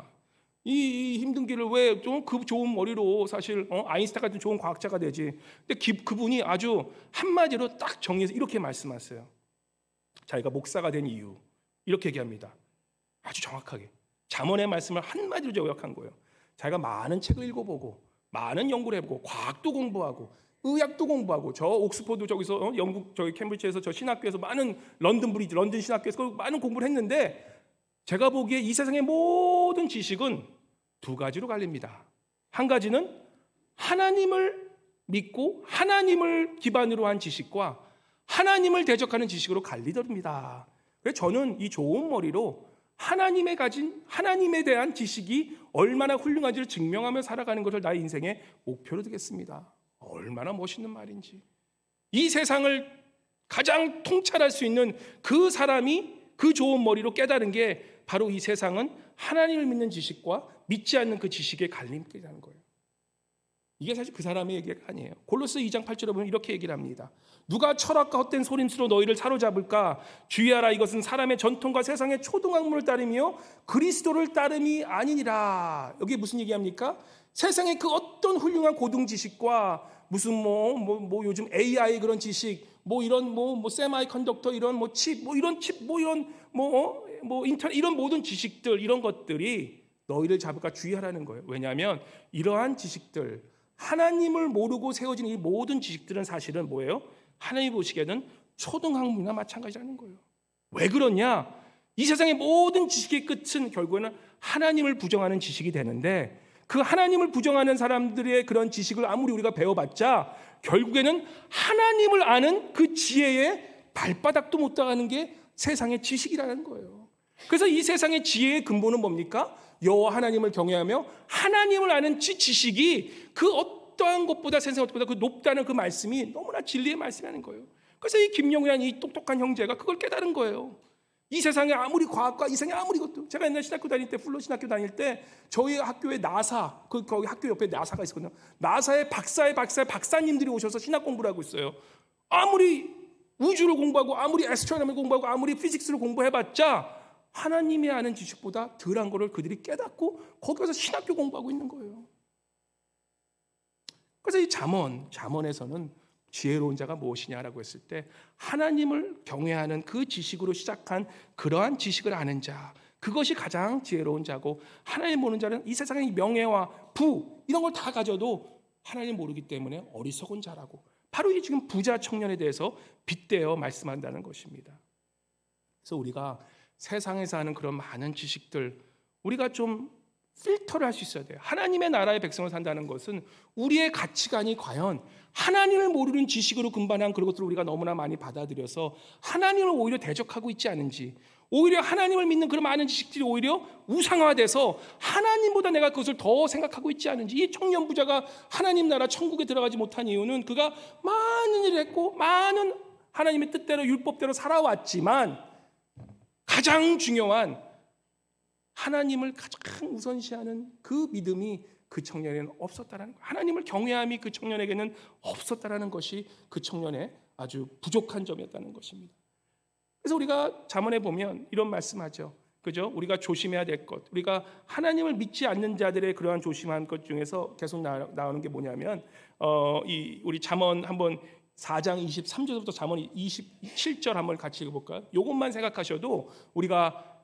Speaker 1: 이 힘든 길을 왜 좀 그 좋은 머리로 사실 아인슈타인 같은 좋은 과학자가 되지? 근데 그분이 아주 한마디로 딱 정리해서 이렇게 말씀하세요. 자기가 목사가 된 이유 이렇게 얘기합니다. 아주 정확하게 잠언의 말씀을 한마디로 요약한 거예요. 자기가 많은 책을 읽어보고 많은 연구를 해보고 과학도 공부하고 의학도 공부하고 저 옥스포드 저기서 영국 저기 캠브리지에서 저 신학교에서 많은 런던 신학교에서 많은 공부를 했는데 제가 보기에 이 세상의 모든 지식은 두 가지로 갈립니다. 한 가지는 하나님을 믿고 하나님을 기반으로 한 지식과 하나님을 대적하는 지식으로 갈리더랍니다. 그래서 저는 이 좋은 머리로 하나님에 대한 지식이 얼마나 훌륭한지를 증명하며 살아가는 것을 나의 인생의 목표로 두겠습니다. 얼마나 멋있는 말인지. 이 세상을 가장 통찰할 수 있는 그 사람이 그 좋은 머리로 깨달은 게 바로 이 세상은 하나님을 믿는 지식과 믿지 않는 그 지식의 갈림길이라는 거예요. 이게 사실 그 사람의 얘기가 아니에요. 골로새 2장 8절에 보면 이렇게 얘기를 합니다. 누가 철학과 헛된 소림수로 너희를 사로잡을까? 주의하라. 이것은 사람의 전통과 세상의 초등학문을 따르며 그리스도를 따름이 아니니라. 여기 무슨 얘기합니까? 세상의 그 어떤 훌륭한 고등 지식과 무슨 뭐 요즘 AI 그런 지식, 뭐 이런 뭐 세마이 컨덕터 이런 뭐 칩, 뭐 이런 칩, 뭐 이런 뭐 인터넷 이런 모든 지식들 이런 것들이 너희를 잡을까 주의하라는 거예요. 왜냐하면 이러한 지식들 하나님을 모르고 세워진 이 모든 지식들은 사실은 뭐예요? 하나님이 보시기에는 초등학문이나 마찬가지라는 거예요. 왜 그러냐? 이 세상의 모든 지식의 끝은 결국에는 하나님을 부정하는 지식이 되는데 그 하나님을 부정하는 사람들의 그런 지식을 아무리 우리가 배워봤자 결국에는 하나님을 아는 그 지혜의 발바닥도 못 닿는 게 세상의 지식이라는 거예요. 그래서 이 세상의 지혜의 근본은 뭡니까? 여호와 하나님을 경외하며 하나님을 아는 지식이 그 어떠한 것보다 세상 것보다 그 높다는 그 말씀이 너무나 진리의 말씀이라는 거예요. 그래서 이 김용이라는 이 똑똑한 형제가 그걸 깨달은 거예요. 이 세상에 아무리 과학과 이 세상에 아무리 것도 제가 옛날 신학교 다닐 때 플로 신학교 다닐 때 저희 학교에 나사 거기 학교 옆에 나사가 있었거든요. 나사의 박사님들이 오셔서 신학 공부를 하고 있어요. 아무리 우주를 공부하고 아무리 애스트로노미를 공부하고 아무리 피직스를 공부해봤자 하나님이 아는 지식보다 덜한 거를 그들이 깨닫고 거기 가서 신학교 공부하고 있는 거예요. 그래서 이 잠언에서는 지혜로운 자가 무엇이냐라고 했을 때 하나님을 경외하는 그 지식으로 시작한 그러한 지식을 아는 자, 그것이 가장 지혜로운 자고 하나님 모르는 자는 이 세상의 명예와 부 이런 걸 다 가져도 하나님 모르기 때문에 어리석은 자라고 바로 이 지금 부자 청년에 대해서 빗대어 말씀한다는 것입니다. 그래서 우리가 세상에서 하는 그런 많은 지식들 우리가 좀 필터를 할 수 있어야 돼요. 하나님의 나라의 백성을 산다는 것은 우리의 가치관이 과연 하나님을 모르는 지식으로 근반한 그런 것들을 우리가 너무나 많이 받아들여서 하나님을 오히려 대적하고 있지 않은지 오히려 하나님을 믿는 그런 많은 지식들이 오히려 우상화돼서 하나님보다 내가 그것을 더 생각하고 있지 않은지. 이 청년 부자가 하나님 나라 천국에 들어가지 못한 이유는 그가 많은 일을 했고 많은 하나님의 뜻대로 율법대로 살아왔지만 가장 중요한 하나님을 가장 우선시하는 그 믿음이 그 청년에는 없었다라는 거예요. 하나님을 경외함이 그 청년에게는 없었다라는 것이 그 청년의 아주 부족한 점이었다는 것입니다. 그래서 우리가 잠언에 보면 이런 말씀하죠. 그죠? 우리가 조심해야 될 것, 우리가 하나님을 믿지 않는 자들의 그러한 조심한 것 중에서 계속 나오는 게 뭐냐면 우리 잠언 한번 4장 23절부터 잠언 27절 한번 같이 읽어볼까요? 이것만 생각하셔도 우리가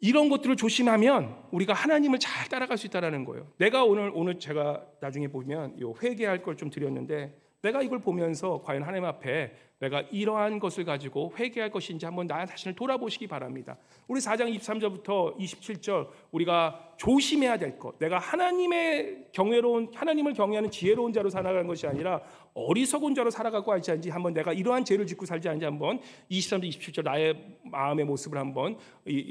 Speaker 1: 이런 것들을 조심하면 우리가 하나님을 잘 따라갈 수 있다는 거예요. 내가 오늘 제가 나중에 보면 회개할 걸 좀 드렸는데 내가 이걸 보면서 과연 하나님 앞에 내가 이러한 것을 가지고 회개할 것인지 한번 나 자신을 돌아보시기 바랍니다. 우리 4장 23절부터 27절 우리가 조심해야 될 것, 내가 하나님을 경외하는 지혜로운 자로 살아가는 것이 아니라 어리석은 자로 살아가고 하지 않은지 한번 내가 이러한 죄를 짓고 살지 않은지 한번 23절 27절 나의 마음의 모습을 한번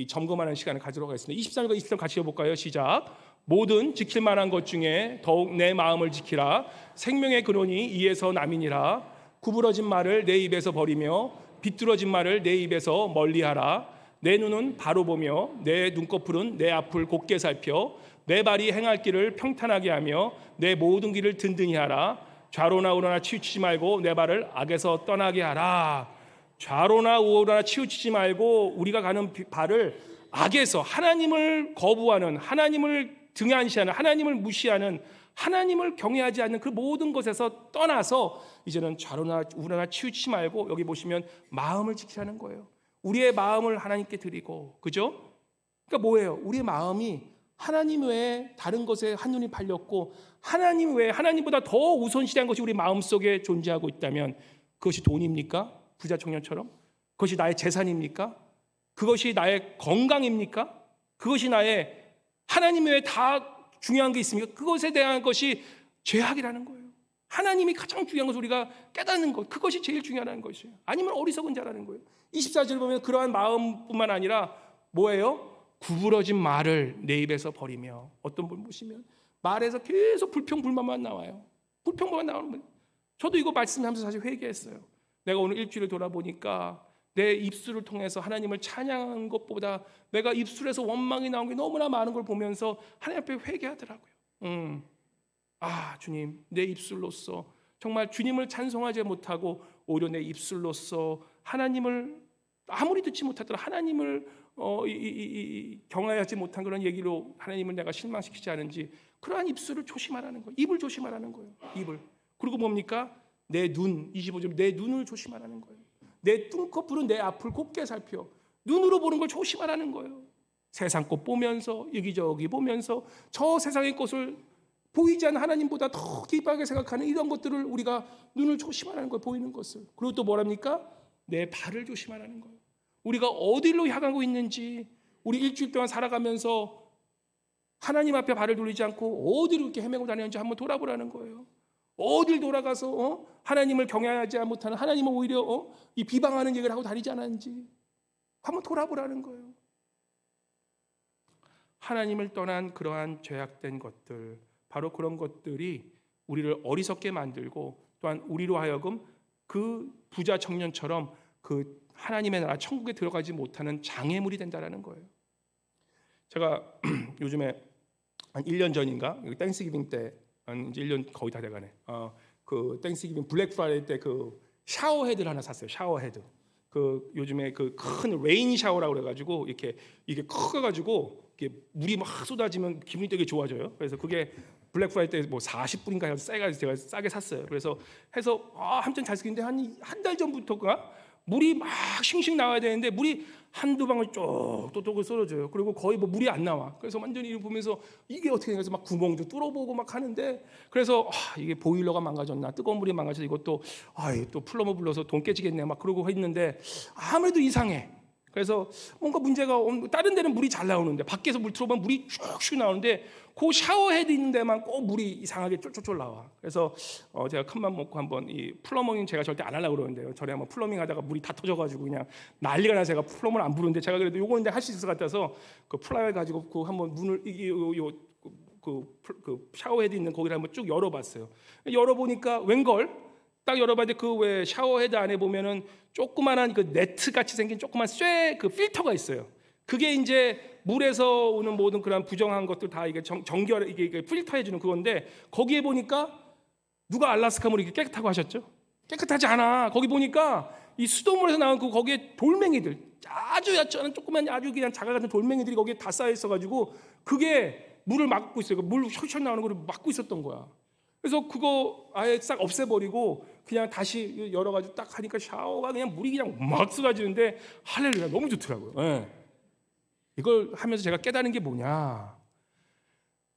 Speaker 1: 점검하는 시간을 가지도록 하겠습니다. 23절과 27절 같이 해볼까요? 시작. 모든 지킬 만한 것 중에 더욱 내 마음을 지키라. 생명의 근원이 이에서 남이니라. 구부러진 말을 내 입에서 버리며 비뚤어진 말을 내 입에서 멀리하라. 내 눈은 바로 보며 내 눈꺼풀은 내 앞을 곧게 살펴 내 발이 행할 길을 평탄하게 하며 내 모든 길을 든든히 하라. 좌로나 우로나 치우치지 말고 내 발을 악에서 떠나게 하라. 좌로나 우로나 치우치지 말고 우리가 가는 발을 악에서, 하나님을 거부하는, 하나님을 등한시하는, 하나님을 무시하는, 하나님을 경외하지 않는 그 모든 것에서 떠나서 이제는 좌로나 우로나 치우치지 말고 여기 보시면 마음을 지키라는 거예요. 우리의 마음을 하나님께 드리고, 그죠? 그러니까 뭐예요? 우리의 마음이 하나님 외에 다른 것에 한눈이 팔렸고 하나님 외에 하나님보다 더 우선시한 것이 우리 마음속에 존재하고 있다면 그것이 돈입니까? 부자 청년처럼? 그것이 나의 재산입니까? 그것이 나의 건강입니까? 그것이 나의 하나님 외에 다 중요한 게 있습니까? 그것에 대한 것이 죄악이라는 거예요. 하나님이 가장 중요한 것을 우리가 깨닫는 것, 그것이 제일 중요한 것이에요. 아니면 어리석은 자라는 거예요. 24절 보면 그러한 마음뿐만 아니라 뭐예요? 구부러진 말을 내 입에서 버리며. 어떤 분 보시면 말에서 계속 불평불만만 나와요. 불평만 나오는 거예요. 저도 이거 말씀하면서 사실 회개했어요. 내가 오늘 일주일을 돌아보니까 내 입술을 통해서 하나님을 찬양하는 것보다 내가 입술에서 원망이 나온 게 너무나 많은 걸 보면서 하나님 앞에 회개하더라고요. 주님, 내 입술로서 정말 주님을 찬송하지 못하고 오히려 내 입술로서 하나님을 아무리 듣지 못하더라도 하나님을 경외하지 못한 그런 얘기로 하나님을 내가 실망시키지 않은지 그러한 입술을 조심하라는 거예요. 입을 조심하라는 거예요. 입을. 그리고 뭡니까? 내 눈, 25절 내 눈을 조심하라는 거예요. 내 눈꺼풀은 내 앞을 곱게 살펴. 눈으로 보는 걸 조심하라는 거예요. 세상 것 보면서 여기저기 보면서 저 세상의 것을 보이지 않는 하나님보다 더 기쁘게 생각하는 이런 것들을 우리가 눈을 조심하라는 거예요. 보이는 것을. 그리고 또 뭐랍니까? 내 발을 조심하라는 거예요. 우리가 어디로 향하고 있는지, 우리 일주일 동안 살아가면서 하나님 앞에 발을 돌리지 않고 어디로 이렇게 헤매고 다니는지 한번 돌아보라는 거예요. 어딜 돌아가서 하나님을 경외하지 못하는, 하나님을 오히려 이 비방하는 얘기를 하고 다니지 않았는지 한번 돌아보라는 거예요. 하나님을 떠난 그러한 죄악된 것들, 바로 그런 것들이 우리를 어리석게 만들고 또한 우리로 하여금 그 부자 청년처럼 그 하나님의 나라 천국에 들어가지 못하는 장애물이 된다라는 거예요. 제가 요즘에 한 1년 전인가 땡스기빙 때, 이제 1년 거의 다 돼가네. 그 땡스기빙 블랙 프라이데이 때 그 샤워 헤드를 하나 샀어요. 샤워 헤드. 그 요즘에 그 큰 레인 샤워라고 그래가지고 이게 커가지고 이게 물이 막 쏟아지면 기분이 되게 좋아져요. 그래서 그게 블랙 프라이데이 때 뭐 40불인가 해서 제가 싸게 샀어요. 그래서 해서 한참 잘 쓰는데 한 달 전부터가 물이 막 싱싱 나와야 되는데 물이 한두 방울 쪽쪽쪽 쏟아져요. 그리고 거의 뭐 물이 안 나와. 그래서 완전히 이걸 보면서 이게 어떻게 해서 막 구멍도 뚫어보고 막 하는데, 그래서 이게 보일러가 망가졌나, 뜨거운 물이 망가져서 이것도 또 플러머 불러서 돈 깨지겠네 막 그러고 했는데 아무래도 이상해. 그래서 뭔가 문제가 다른 데는 물이 잘 나오는데 밖에서 물 틀어보면 물이 슉슉 나오는데 그 샤워헤드 있는 데만 꼭 물이 이상하게 쫄쫄쫄 나와. 그래서 제가 큰맘 먹고 한번 이 플러밍 제가 절대 안 하려고 그러는데요. 전에 한번 플러밍 하다가 물이 다 터져가지고 그냥 난리가 나서 제가 플러머를 안 부르는데 제가 그래도 요거는 할 수 있을 것 같아서 그 플라이어 가지고 그 한번 문을 그 샤워헤드 있는 거기를 한번 쭉 열어봤어요. 열어보니까 웬걸? 딱 열어봤는데 그 왜 샤워헤드 안에 보면은 조그만한 그 네트 같이 생긴 조그만 쇠 그 필터가 있어요. 그게 이제 물에서 오는 모든 그런 부정한 것들 다 이게 정결 이게 필터해 주는 그건데 거기에 보니까 누가 알라스카 물이 이렇게 깨끗하고 하셨죠? 깨끗하지 않아. 거기 보니까 이 수돗물에서 나온 그 거기에 돌멩이들 아주 얕잖은 조그만 아주 그냥 자갈 같은 돌멩이들이 거기에 다 쌓여 있어가지고 그게 물을 막고 있어요. 물 샥샥 나오는 걸 막고 있었던 거야. 그래서 그거 아예 싹 없애버리고 그냥 다시 열어가지고 딱 하니까 샤워가 그냥 물이 그냥 막 쏟아지는데 할렐루야 너무 좋더라고요. 네. 이걸 하면서 제가 깨달은 게 뭐냐?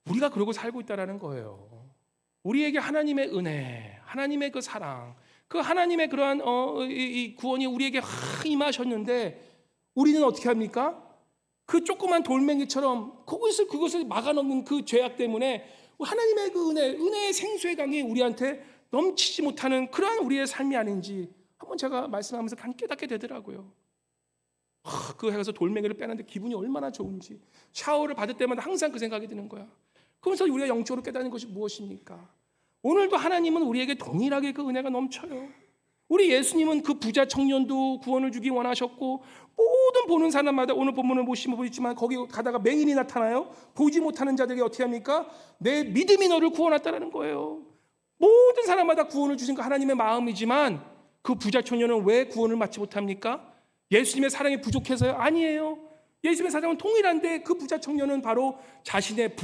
Speaker 1: 우리가 그러고 살고 있다라는 거예요. 우리에게 하나님의 은혜, 하나님의 그 사랑, 그 하나님의 그러한 이 구원이 우리에게 임하셨는데 우리는 어떻게 합니까? 그 조그만 돌멩이처럼 그것을 막아놓는 그 죄악 때문에 하나님의 그 은혜의 생수의 강이 우리한테 넘치지 못하는 그러한 우리의 삶이 아닌지 한번 제가 말씀하면서 깨닫게 되더라고요. 그 해가서 돌멩이를 빼는데 기분이 얼마나 좋은지 샤워를 받을 때마다 항상 그 생각이 드는 거야. 그러면서 우리가 영적으로 깨닫는 것이 무엇입니까? 오늘도 하나님은 우리에게 동일하게 그 은혜가 넘쳐요. 우리 예수님은 그 부자 청년도 구원을 주기 원하셨고 모든 보는 사람마다 오늘 본문을 보시면 보이지만 거기 가다가 맹인이 나타나요. 보지 못하는 자들에게 어떻게 합니까? 내 믿음이 너를 구원했다라는 거예요. 모든 사람마다 구원을 주신 그 하나님의 마음이지만 그 부자 청년은 왜 구원을 받지 못합니까? 예수님의 사랑이 부족해서요? 아니에요. 예수님의 사랑은 동일한데 그 부자 청년은 바로 자신의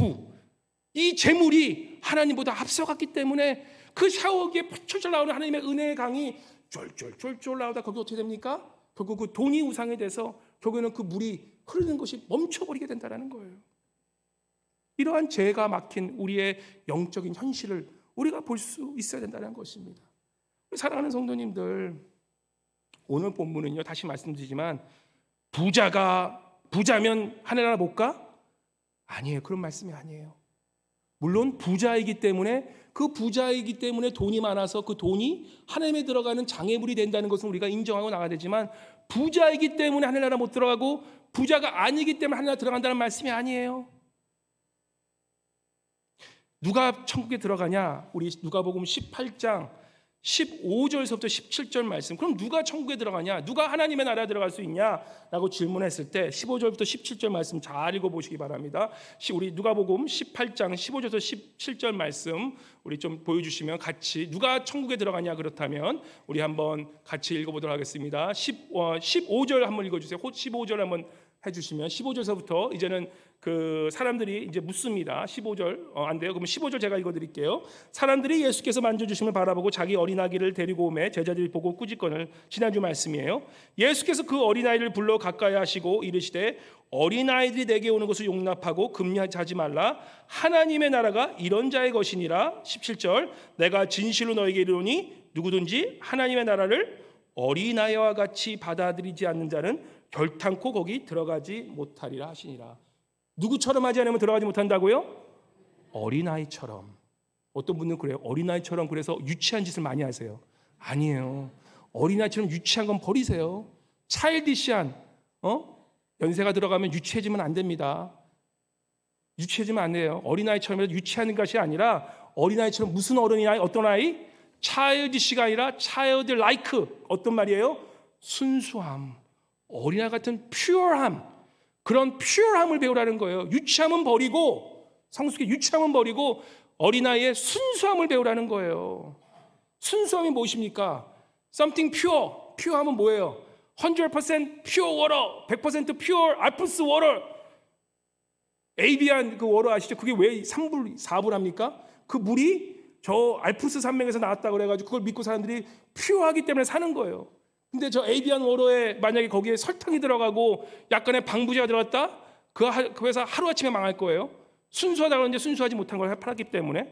Speaker 1: 이 재물이 하나님보다 앞서갔기 때문에 그 샤워기에 철철 나오는 하나님의 은혜의 강이 쫄쫄쫄쫄 나오다 거기 어떻게 됩니까? 결국 그 돈이 우상이 돼서 결국에는 그 물이 흐르는 것이 멈춰버리게 된다는 거예요. 이러한 죄가 막힌 우리의 영적인 현실을 우리가 볼 수 있어야 된다는 것입니다. 사랑하는 성도님들, 오늘 본문은요 다시 말씀드리지만 부자면 하늘나라 못 가? 아니에요. 그런 말씀이 아니에요. 물론 부자이기 때문에 돈이 많아서 그 돈이 하나님에 들어가는 장애물이 된다는 것은 우리가 인정하고 나가야 되지만 부자이기 때문에 하늘나라 못 들어가고 부자가 아니기 때문에 하늘나라 들어간다는 말씀이 아니에요. 누가 천국에 들어가냐? 우리 누가복음 18장 15절에서부터 17절 말씀. 그럼 누가 천국에 들어가냐? 누가 하나님의 나라에 들어갈 수 있냐? 라고 질문했을 때 15절부터 17절 말씀 잘 읽어보시기 바랍니다. 우리 누가복음 18장 15절에서 17절 말씀 우리 좀 보여주시면 같이 누가 천국에 들어가냐 그렇다면 우리 한번 같이 읽어보도록 하겠습니다. 15절 한번 읽어주세요. 15절 한번 해주시면 15절서부터 이제는 그 사람들이 이제 묻습니다. 15절 안 돼요. 그럼 15절 제가 읽어드릴게요. 사람들이 예수께서 만져주심을 바라보고 자기 어린아기를 데리고 오매 제자들이 보고 꾸짖거늘. 지난주 말씀이에요. 예수께서 그 어린아이를 불러 가까이 하시고 이르시되 어린아이들이 내게 오는 것을 용납하고 금리하지 말라. 하나님의 나라가 이런 자의 것이니라. 17절 내가 진실로 너에게 이르노니 누구든지 하나님의 나라를 어린아이와 같이 받아들이지 않는 자는 결탄코 거기 들어가지 못하리라 하시니라. 누구처럼 하지 않으면 들어가지 못한다고요? 어린아이처럼. 어떤 분들은 그래요. 어린아이처럼 그래서 유치한 짓을 많이 하세요. 아니에요. 어린아이처럼 유치한 건 버리세요. 차일디시한 연세가 들어가면 유치해지면 안 됩니다. 유치해지면 안 돼요. 어린아이처럼 유치하는 것이 아니라 어린아이처럼 무슨 어른이나 어떤 아이? 차일디시가 아니라 차일드 라이크. 어떤 말이에요? 순수함. 어린아이 같은 퓨어함. 그런 퓨어함을 배우라는 거예요. 유치함은 버리고 성숙의 유치함은 버리고 어린아이의 순수함을 배우라는 거예요. 순수함이 무엇입니까? Something pure. 퓨어함은 뭐예요? 100% pure water, 100% pure 알프스 water. 에이비안 그 워터 아시죠? 그게 왜 3불, 4불 합니까? 그 물이 저 알프스 산맥에서 나왔다고 그래가지고 그걸 믿고 사람들이 퓨어하기 때문에 사는 거예요. 근데 저 에이비안 워터에 만약에 거기에 설탕이 들어가고 약간의 방부제가 들어갔다? 그 회사 하루아침에 망할 거예요. 순수하다고 하는데 순수하지 못한 걸 팔았기 때문에.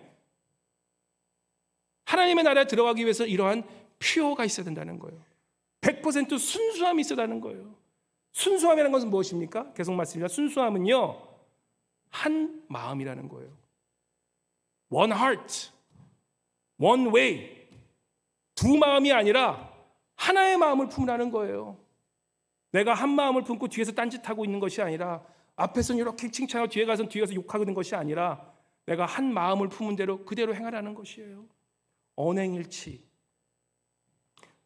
Speaker 1: 하나님의 나라에 들어가기 위해서 이러한 퓨어가 있어야 된다는 거예요. 100% 순수함이 있어야 하는 거예요. 순수함이라는 것은 무엇입니까? 계속 말씀드립니다. 순수함은요, 한 마음이라는 거예요. One heart, one way. 두 마음이 아니라 하나의 마음을 품으라는 거예요. 내가 한 마음을 품고 뒤에서 딴짓하고 있는 것이 아니라, 앞에서는 이렇게 칭찬하고 뒤에 가서 욕하고 있는 것이 아니라, 내가 한 마음을 품은 대로 그대로 행하라는 것이에요. 언행일치.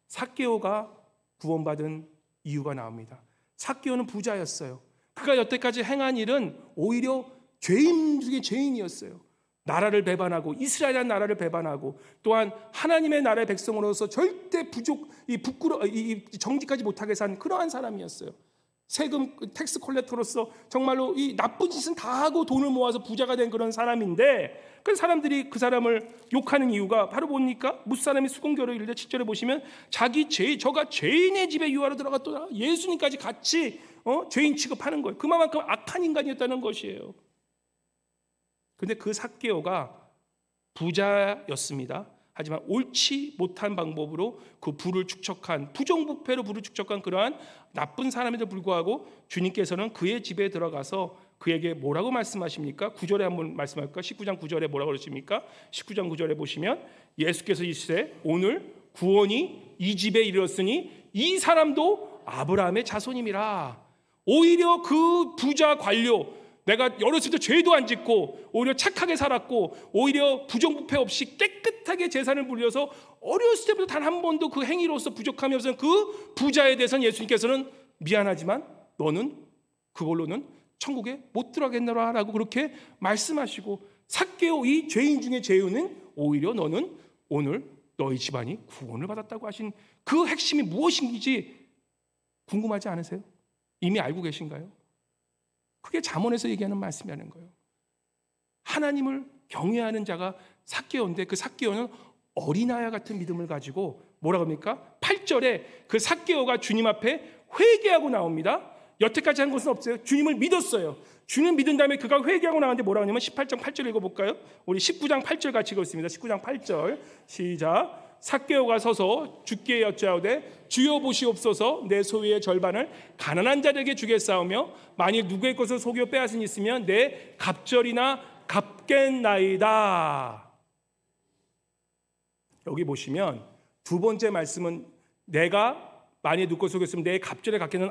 Speaker 1: 삭개오가 구원받은 이유가 나옵니다. 삭개오는 부자였어요. 그가 여태까지 행한 일은 오히려 죄인 중에 죄인이었어요. 나라를 배반하고, 이스라엘이라는 나라를 배반하고, 또한 하나님의 나라의 백성으로서 절대 정직하지 못하게 산 그러한 사람이었어요. 세금 텍스 콜렉터로서 정말로 이 나쁜 짓은 다 하고 돈을 모아서 부자가 된 그런 사람인데, 그 사람들이 그 사람을 욕하는 이유가 바로 뭡니까? 무사람이 수공교를 이르되 7절에 보시면 저가 죄인의 집에 유하러 들어갔더라. 예수님까지 같이 죄인 취급하는 거예요. 그만큼 악한 인간이었다는 것이에요. 근데 그 삭개오가 부자였습니다. 하지만 옳지 못한 방법으로 그 부를 축적한, 부정부패로 부를 축적한 그러한 나쁜 사람에도 불구하고 주님께서는 그의 집에 들어가서 그에게 뭐라고 말씀하십니까? 9절에 한번 말씀할까? 19장 9절에 뭐라고 그러십니까? 19장 9절에 보시면 예수께서 이르시되 오늘 구원이 이 집에 이르렀으니 이 사람도 아브라함의 자손임이라. 오히려 그 부자 관료, 내가 어렸을 때 죄도 안 짓고 오히려 착하게 살았고 오히려 부정부패 없이 깨끗하게 재산을 불려서 어렸을 때부터 단 한 번도 그 행위로서 부족함이 없었던 그 부자에 대해서는 예수님께서는 미안하지만 너는 그걸로는 천국에 못 들어가겠노라라고 그렇게 말씀하시고, 삭개오 이 죄인 중에 죄인은 오히려 너는 오늘 너희 집안이 구원을 받았다고 하신 그 핵심이 무엇인지 궁금하지 않으세요? 이미 알고 계신가요? 그게 잠언에서 얘기하는 말씀이라는 거예요. 하나님을 경외하는 자가 삭개오인데, 그 삭개오는 어린아이 같은 믿음을 가지고 뭐라고 합니까? 8절에 그 삭개오가 주님 앞에 회개하고 나옵니다. 여태까지 한 것은 없어요. 주님을 믿었어요. 주님 믿은 다음에 그가 회개하고 나왔는데 뭐라고 하냐면 18장 8절 읽어볼까요? 우리 19장 8절 같이 읽었습니다. 19장 8절 시작. 삭개오가 서서 주께 여짜오되 주여 보시옵소서, 내 소유의 절반을 가난한 자들에게 주겠사오며 만일 누구의 것을 속여 빼앗은 이 있으면 내 갑절이나 갚겠나이다. 여기 보시면 두 번째 말씀은 내가 만일 누구 것을 속였으면 내 갑절에 갚겠는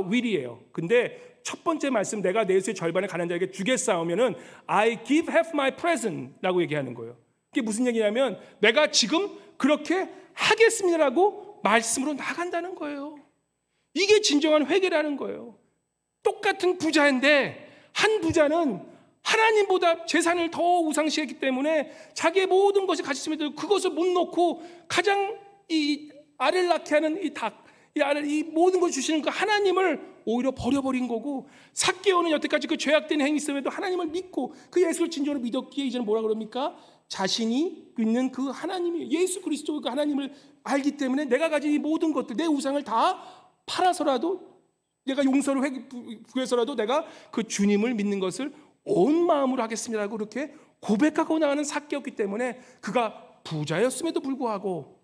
Speaker 1: will이에요. 근데 첫 번째 말씀 내가 내 소유의 절반을 가난한 자에게 주겠사오면은 I give half my present라고 얘기하는 거예요. 이게 무슨 얘기냐면 내가 지금 그렇게 하겠습니다라고 말씀으로 나간다는 거예요. 이게 진정한 회개라는 거예요. 똑같은 부자인데 한 부자는 하나님보다 재산을 더 우상시했기 때문에 자기의 모든 것이 가졌음에도 그것을 못 놓고 가장 이 알을 낳게 하는 이 닭, 이 모든 걸 주시는 그 하나님을 오히려 버려버린 거고, 삭개오는 여태까지 그 죄악된 행위 있음에도 하나님을 믿고 그 예수를 진정으로 믿었기에 이제는 뭐라 그럽니까? 자신이 있는 그 하나님이 예수 그리스도 그 하나님을 알기 때문에 내가 가진 이 모든 것들, 내 우상을 다 팔아서라도, 내가 용서를 구해서라도 내가 그 주님을 믿는 것을 온 마음으로 하겠습니다라고 그렇게 고백하고 나가는 삭개였기 때문에 그가 부자였음에도 불구하고,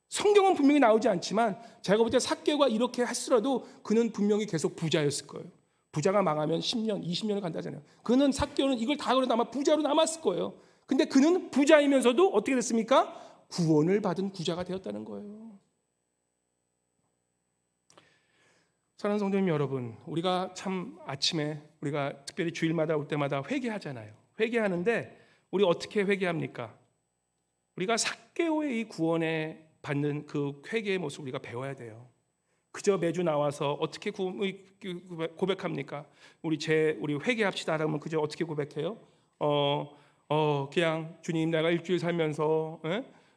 Speaker 1: 성경은 분명히 나오지 않지만 제가 볼 때 삭개가 이렇게 했으라도 그는 분명히 계속 부자였을 거예요. 부자가 망하면 10년, 20년을 간다잖아요. 그는 삭개는 이걸 다 그러다 아마 부자로 남았을 거예요. 근데 그는 부자이면서도 어떻게 됐습니까? 구원을 받은 부자가 되었다는 거예요. 사랑하는 성도님 여러분, 우리가 참 아침에 우리가 특별히 주일마다 올 때마다 회개하잖아요. 회개하는데 우리 어떻게 회개합니까? 우리가 삭개오의 이 구원에 받는 그 회개의 모습 우리가 배워야 돼요. 그저 매주 나와서 어떻게 고백합니까? 우리 회개합시다 하면 그저 어떻게 고백해요? 그냥 주님 내가 일주일 살면서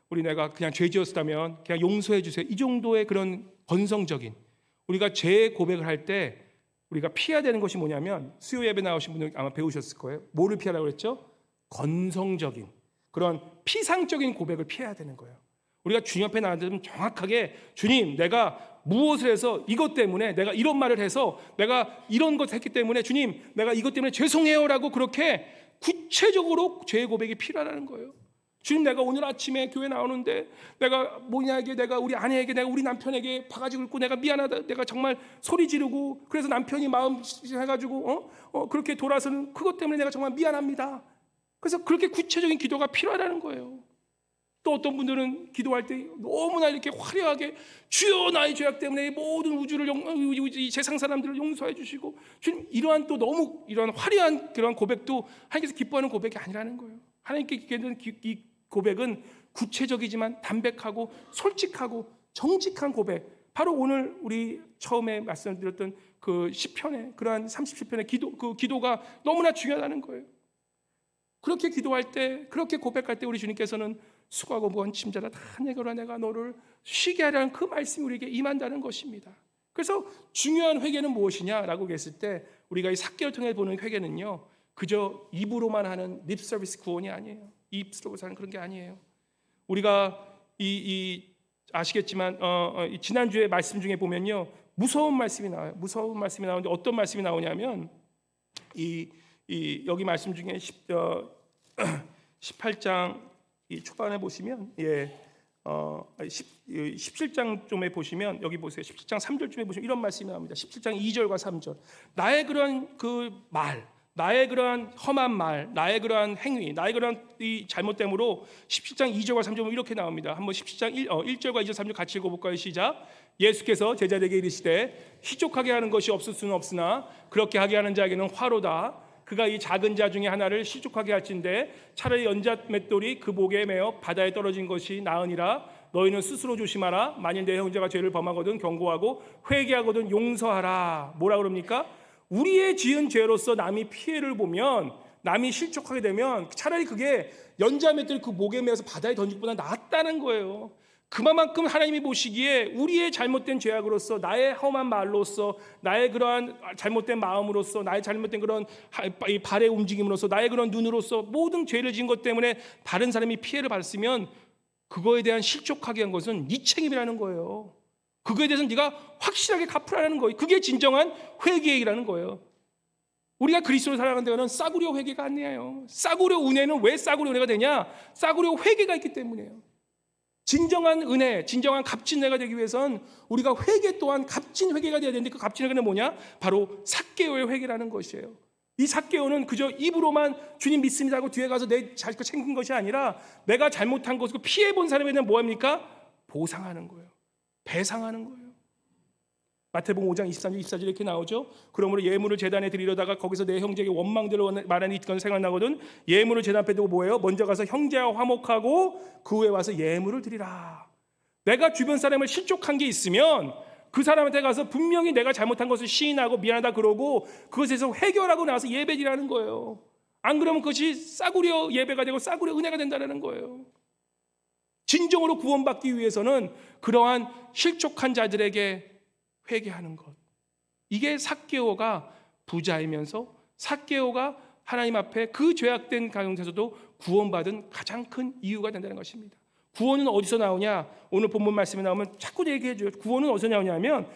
Speaker 1: 우리 내가 그냥 죄 지었다면 그냥 용서해 주세요. 이 정도의 그런 건성적인, 우리가 죄 고백을 할 때 우리가 피해야 되는 것이 뭐냐면, 수요 예배 나오신 분들 아마 배우셨을 거예요. 뭐를 피하라고 그랬죠? 건성적인 그런 피상적인 고백을 피해야 되는 거예요. 우리가 주님 앞에 나가면 정확하게 주님 내가 무엇을 해서 이것 때문에 내가 이런 말을 해서 내가 이런 것 했기 때문에 주님 내가 이것 때문에 죄송해요라고 그렇게 구체적으로 죄의 고백이 필요하다는 거예요. 주님, 내가 오늘 아침에 교회 나오는데 내가 뭐냐에게, 내가 우리 아내에게, 내가 우리 남편에게 바가지 긁고 내가 미안하다, 내가 정말 소리 지르고 그래서 남편이 마음 해가지고 그렇게 돌아서는 그것 때문에 내가 정말 미안합니다. 그래서 그렇게 구체적인 기도가 필요하다는 거예요. 또 어떤 분들은 기도할 때 너무나 이렇게 화려하게 주여 나의 죄악 때문에 모든 우주를 이 세상 사람들을 용서해 주시고 주님, 이러한 또 너무 이러한 화려한 그런 고백도 하나님께서 기뻐하는 고백이 아니라는 거예요. 하나님께서는 이 고백은 구체적이지만 담백하고 솔직하고 정직한 고백, 바로 오늘 우리 처음에 말씀드렸던 그 시편의 그러한 37편의 그 기도가 너무나 중요하다는 거예요. 그렇게 기도할 때, 그렇게 고백할 때 우리 주님께서는 수고하고 무거운 짐자라 다 내게로 내가 너를 쉬게 하라는 그 말씀이 우리에게 임한다는 것입니다. 그래서 중요한 회개는 무엇이냐라고 했을 때 우리가 이 삭개를 통해 보는 회개는요, 그저 입으로만 하는 립 서비스 구원이 아니에요. 입으로 사는 그런 게 아니에요. 우리가 아시겠지만 지난주에 말씀 중에 보면요, 무서운 말씀이 나와요. 무서운 말씀이 나오는데 어떤 말씀이 나오냐면 여기 말씀 중에 18장 이 초반에 보시면 17장 좀에 보시면 여기 보세요. 17장 3절쯤에 보시면 이런 말씀이 나옵니다. 17장 2절과 3절. 나의 그러한 그 말, 나의 그러한 험한 말, 나의 그러한 행위, 나의 그러한 이 잘못됨으로 17장 2절과 3절은 이렇게 나옵니다. 한번 17장 1절과 2절 3절 같이 읽어볼까요? 시작. 예수께서 제자들에게 이르시되 희족하게 하는 것이 없을 수는 없으나 그렇게 하게 하는 자에게는 화로다. 그가 이 작은 자 중에 하나를 시족하게 할진대 차라리 연자 맷돌이 그 목에 매어 바다에 떨어진 것이 나으니라. 너희는 스스로 조심하라. 만일 내 형제가 죄를 범하거든 경고하고 회개하거든 용서하라. 뭐라 그럽니까? 우리의 지은 죄로서 남이 피해를 보면, 남이 실족하게 되면 차라리 그게 연자 맷돌이 그 목에 매어서 바다에 던질 것보다 낫다는 거예요. 그만큼 하나님이 보시기에 우리의 잘못된 죄악으로서, 나의 험한 말로서, 나의 그러한 잘못된 마음으로서, 나의 잘못된 그런 발의 움직임으로서, 나의 그런 눈으로서 모든 죄를 지은 것 때문에 다른 사람이 피해를 받았으면 그거에 대한 실족하게 한 것은 네 책임이라는 거예요. 그거에 대해서는 네가 확실하게 갚으라는 거예요. 그게 진정한 회개이라는 거예요. 우리가 그리스도를 살아가는 데는 싸구려 회개가 아니에요. 싸구려 은혜는 왜 싸구려 은혜가 되냐? 싸구려 회개가 있기 때문이에요. 진정한 은혜, 진정한 값진 은혜가 되기 위해선 우리가 회개 또한 값진 회개가 되어야 되는데, 그 값진 회개는 뭐냐? 바로 삭개오의 회개라는 것이에요. 이 삭개오는 그저 입으로만 주님 믿습니다 하고 뒤에 가서 내 자식 챙긴 것이 아니라 내가 잘못한 것을 피해본 사람에 대한 뭐합니까? 보상하는 거예요. 배상하는 거예요. 마태복음 5장 23절 24절 이렇게 나오죠. 그러므로 예물을 제단에 드리려다가 거기서 내 형제에게 원망대로 말하는 이건 생각나거든. 예물을 제단 앞에 두고 뭐예요? 먼저 가서 형제와 화목하고 그 후에 와서 예물을 드리라. 내가 주변 사람을 실족한 게 있으면 그 사람한테 가서 분명히 내가 잘못한 것을 시인하고 미안하다 그러고 그것에서 해결하고 나서 예배드리라는 거예요. 안 그러면 그것이 싸구려 예배가 되고 싸구려 은혜가 된다는 거예요. 진정으로 구원받기 위해서는 그러한 실족한 자들에게 회개하는 것, 이게 삭개오가 부자이면서 삭개오가 하나님 앞에 그 죄악된 가운데서도 구원받은 가장 큰 이유가 된다는 것입니다. 구원은 어디서 나오냐? 오늘 본문 말씀에 나오면 자꾸 얘기해줘요. 구원은 어디서 나오냐면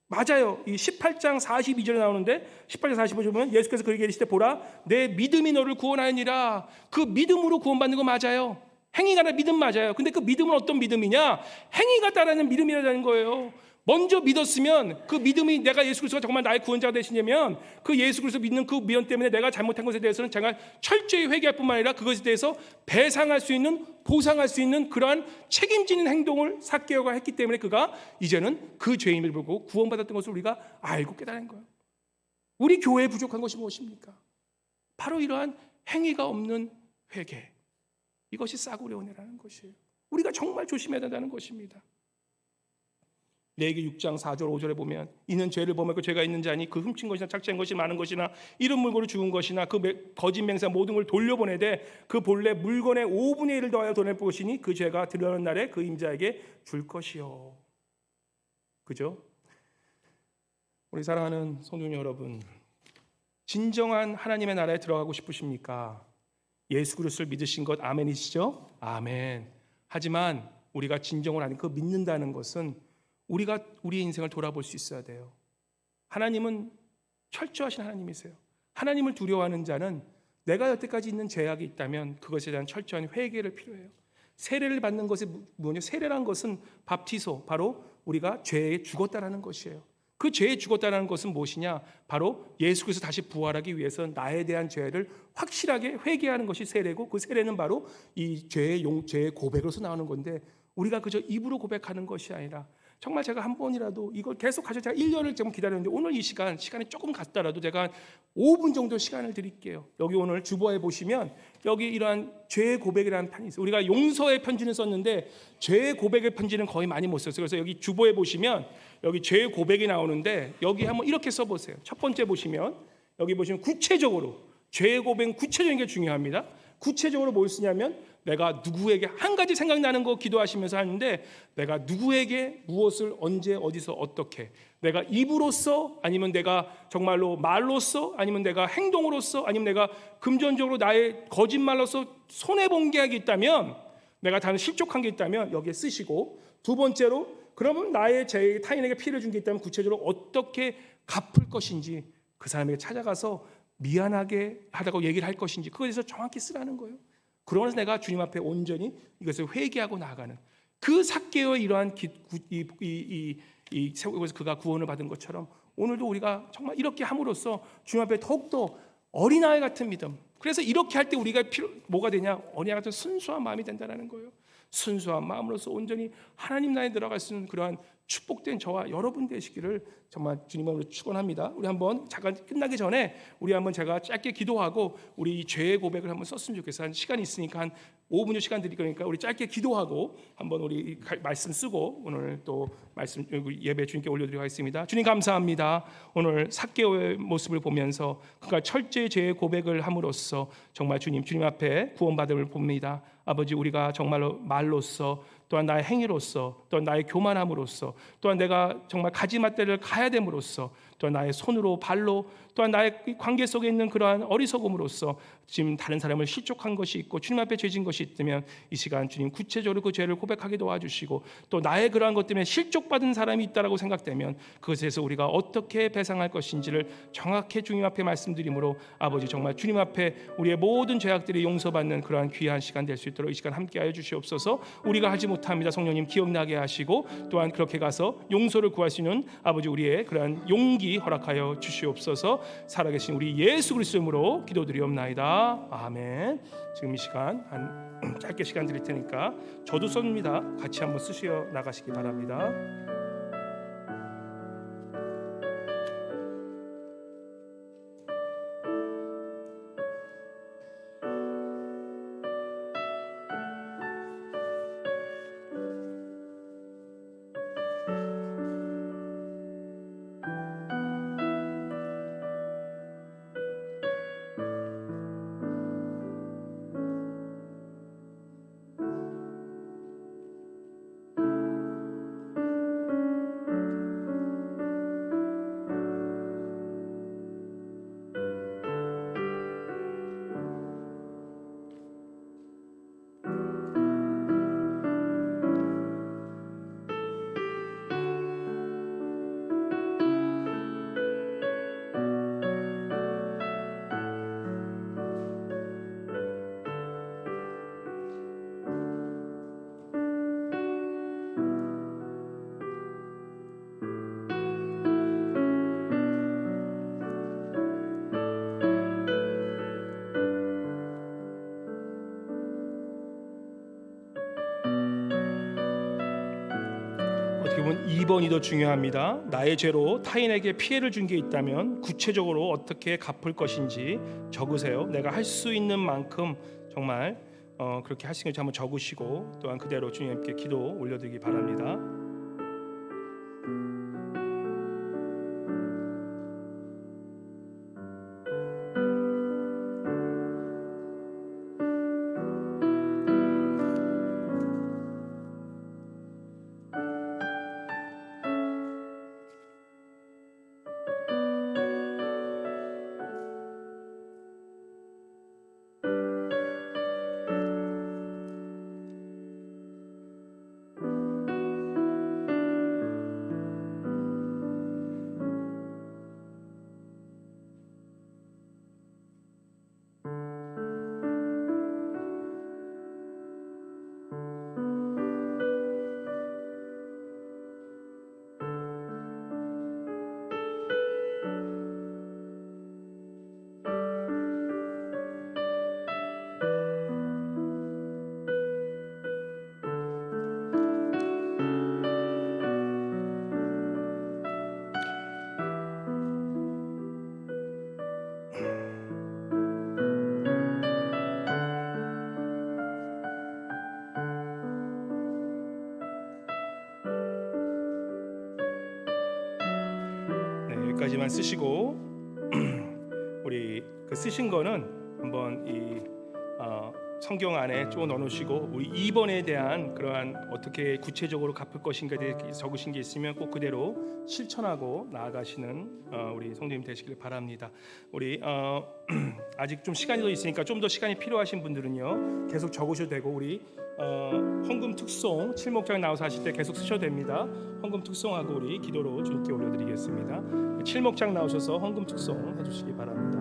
Speaker 1: 맞아요. 이 18장 42절에 나오는데 18장 45절 보면 예수께서 그에게 이르시되 보라 내 믿음이 너를 구원하였니라. 그 믿음으로 구원받는 거 맞아요. 행위가 아니라 믿음 맞아요. 근데 그 믿음은 어떤 믿음이냐? 행위가 따르는 믿음이라는 거예요. 먼저 믿었으면 그 믿음이, 내가 예수 그리스도가 정말 나의 구원자가 되시냐면 그 예수 그리스도 믿는 그 미련 때문에 내가 잘못한 것에 대해서는 제가 철저히 회개할 뿐만 아니라 그것에 대해서 배상할 수 있는, 보상할 수 있는 그러한 책임지는 행동을 삭개오가 했기 때문에 그가 이제는 그 죄임을 보고 구원받았던 것을 우리가 알고 깨달은 거예요. 우리 교회에 부족한 것이 무엇입니까? 바로 이러한 행위가 없는 회개. 이것이 싸구려 은혜라는 것이에요. 우리가 정말 조심해야 된다는 것입니다. 레위기 6장 4절 5절에 보면 이는 죄를 범하고 죄가 있는 자니 그 훔친 것이나 착취한 것이 많은 것이나 이런 물건을 죽은 것이나 그 거짓 맹세 모든 걸 돌려보내되 그 본래 물건의 5분의 1을 더하여 돌릴 것이니 그 죄가 드러나는 날에 그 임자에게 줄 것이요. 그죠? 우리 사랑하는 성도 여러분, 진정한 하나님의 나라에 들어가고 싶으십니까? 예수 그리스도를 믿으신 것 아멘이시죠? 아멘. 하지만 우리가 진정을 아닌 그 믿는다는 것은 우리가 우리의 인생을 돌아볼 수 있어야 돼요. 하나님은 철저하신 하나님이세요. 하나님을 두려워하는 자는 내가 여태까지 있는 죄악이 있다면 그것에 대한 철저한 회개를 필요해요. 세례를 받는 것이 뭐냐? 세례란 것은 밥티소, 바로 우리가 죄에 죽었다라는 것이에요. 그 죄에 죽었다는 것은 무엇이냐? 바로 예수께서 다시 부활하기 위해서 나에 대한 죄를 확실하게 회개하는 것이 세례고, 그 세례는 바로 이 죄의 고백으로서 나오는 건데, 우리가 그저 입으로 고백하는 것이 아니라 정말 제가 한 번이라도 이걸 계속 가져, 제가 1년을 좀 기다렸는데 오늘 이 시간이 조금 갔더라도 제가 한 5분 정도 시간을 드릴게요. 여기 오늘 주보에 보시면 여기 이러한 죄의 고백이라는 편이 있어요. 우리가 용서의 편지는 썼는데 죄의 고백의 편지는 거의 많이 못 썼어요. 그래서 여기 주보에 보시면 여기 죄의 고백이 나오는데 여기 한번 이렇게 써보세요. 첫 번째 보시면 여기 보시면 구체적으로 죄의 고백은 구체적인 게 중요합니다. 구체적으로 뭘 쓰냐면 내가 누구에게 한 가지 생각나는 거 기도하시면서 하는데, 내가 누구에게 무엇을 언제 어디서 어떻게, 내가 입으로써 아니면 내가 정말로 말로써 아니면 내가 행동으로써 아니면 내가 금전적으로 나의 거짓말로써 손해본 게 있다면, 내가 다른 실족한 게 있다면 여기에 쓰시고, 두 번째로 그러면 나의 죄, 타인에게 피해를 준 게 있다면 구체적으로 어떻게 갚을 것인지, 그 사람에게 찾아가서 미안하게 하다고 얘기를 할 것인지 그거에 대해서 정확히 쓰라는 거예요. 그러면서 내가 주님 앞에 온전히 이것을 회개하고 나아가는 그 삭개오의 이러한 세우고서 그가 구원을 받은 것처럼 오늘도 우리가 정말 이렇게 함으로써 주님 앞에 더욱더 어린아이 같은 믿음, 그래서 이렇게 할 때 우리가 뭐가 되냐? 어린아이 같은 순수한 마음이 된다는 거예요. 순수한 마음으로서 온전히 하나님 나라에 들어갈 수 있는 그러한 축복된 저와 여러분 되시기를 정말 주님으로 축원합니다. 우리 한번 잠깐 끝나기 전에 우리 한번 제가 짧게 기도하고 우리 죄의 고백을 한번 썼으면 좋겠어요. 한 시간이 있으니까 한 5분 정도 시간 드릴 거니까 우리 짧게 기도하고 한번 우리 말씀 쓰고 오늘 또 말씀 예배 주님께 올려드리도록 하겠습니다. 주님 감사합니다. 오늘 삭개오의 모습을 보면서 그가 철저히 죄의 고백을 함으로써 정말 주님 앞에 구원받음을 봅니다. 아버지, 우리가 정말로 말로써 또한 나의 행위로서 또한 나의 교만함으로써 또한 내가 정말 가지맛대를 가야 됨으로써 또한 나의 손으로 발로 또한 나의 관계 속에 있는 그러한 어리석음으로써 지금 다른 사람을 실족한 것이 있고 주님 앞에 죄진 것이 있다면 이 시간 주님 구체적으로 그 죄를 고백하게 도와주시고, 또 나의 그러한 것 때문에 실족받은 사람이 있다라고 생각되면 그것에서 우리가 어떻게 배상할 것인지를 정확히 주님 앞에 말씀드림으로 아버지 정말 주님 앞에 우리의 모든 죄악들이 용서받는 그러한 귀한 시간 될 수 있도록 이 시간 함께하여 주시옵소서. 우리가 하지 못합니다. 성령님 기억나게 하시고 또한 그렇게 가서 용서를 구할 수 있는 아버지 우리의 그러한 용기 허락하여 주시옵소서. 살아계신 우리 예수 그리스도 이름으로 기도드리옵나이다. 아멘. 지금 이 시간 한 짧게 시간 드릴 테니까 저도 씁니다. 같이 한번 쓰시어 나가시기 바랍니다. 어떻게 보면 2번이 더 중요합니다. 나의 죄로 타인에게 피해를 준 게 있다면 구체적으로 어떻게 갚을 것인지 적으세요. 내가 할 수 있는 만큼 정말 그렇게 할 수 있는 걸 한번 적으시고 또한 그대로 주님께 기도 올려드리기 바랍니다. 여기까지만 쓰시고 우리 그 쓰신 거는 한번 이 성경 안에 쪼 넣어놓으시고 우리 2번에 대한 그러한 어떻게 구체적으로 갚을 것인가에 대해 적으신 게 있으면 꼭 그대로 실천하고 나아가시는 우리 성도님 되시길 바랍니다. 우리 아직 좀 시간이 더 있으니까 좀 더 시간이 필요하신 분들은요 계속 적으셔도 되고 우리 헌금 특송 칠목장 나와서 하실 때 계속 쓰셔도 됩니다. 헌금 특송하고 우리 기도로 주님께 올려드리겠습니다. 칠목장 나오셔서 헌금 특송 해주시기 바랍니다.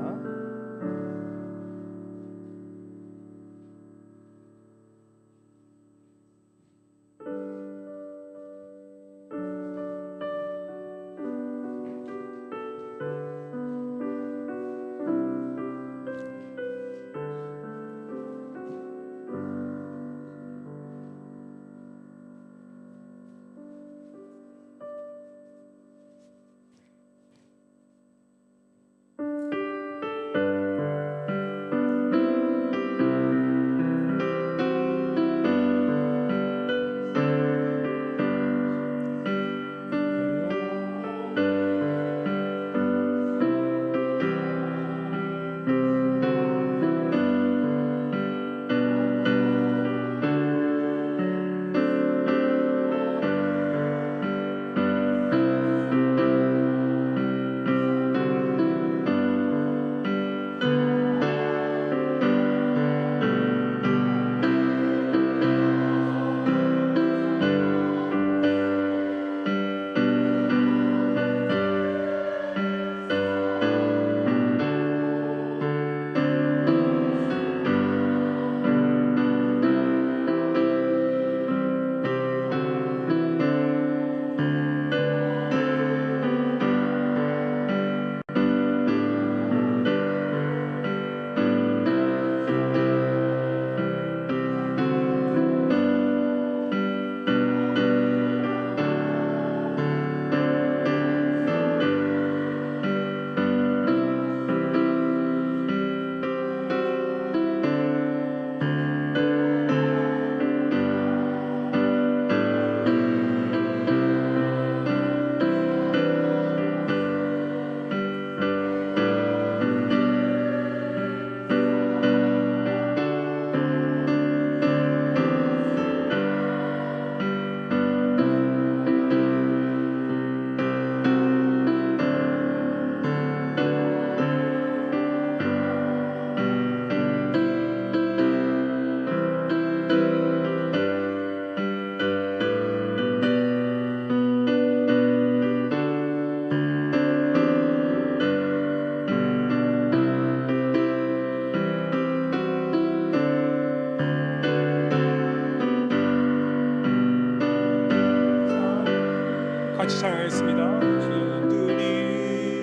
Speaker 1: 같이 찬양하겠습니다. 주들이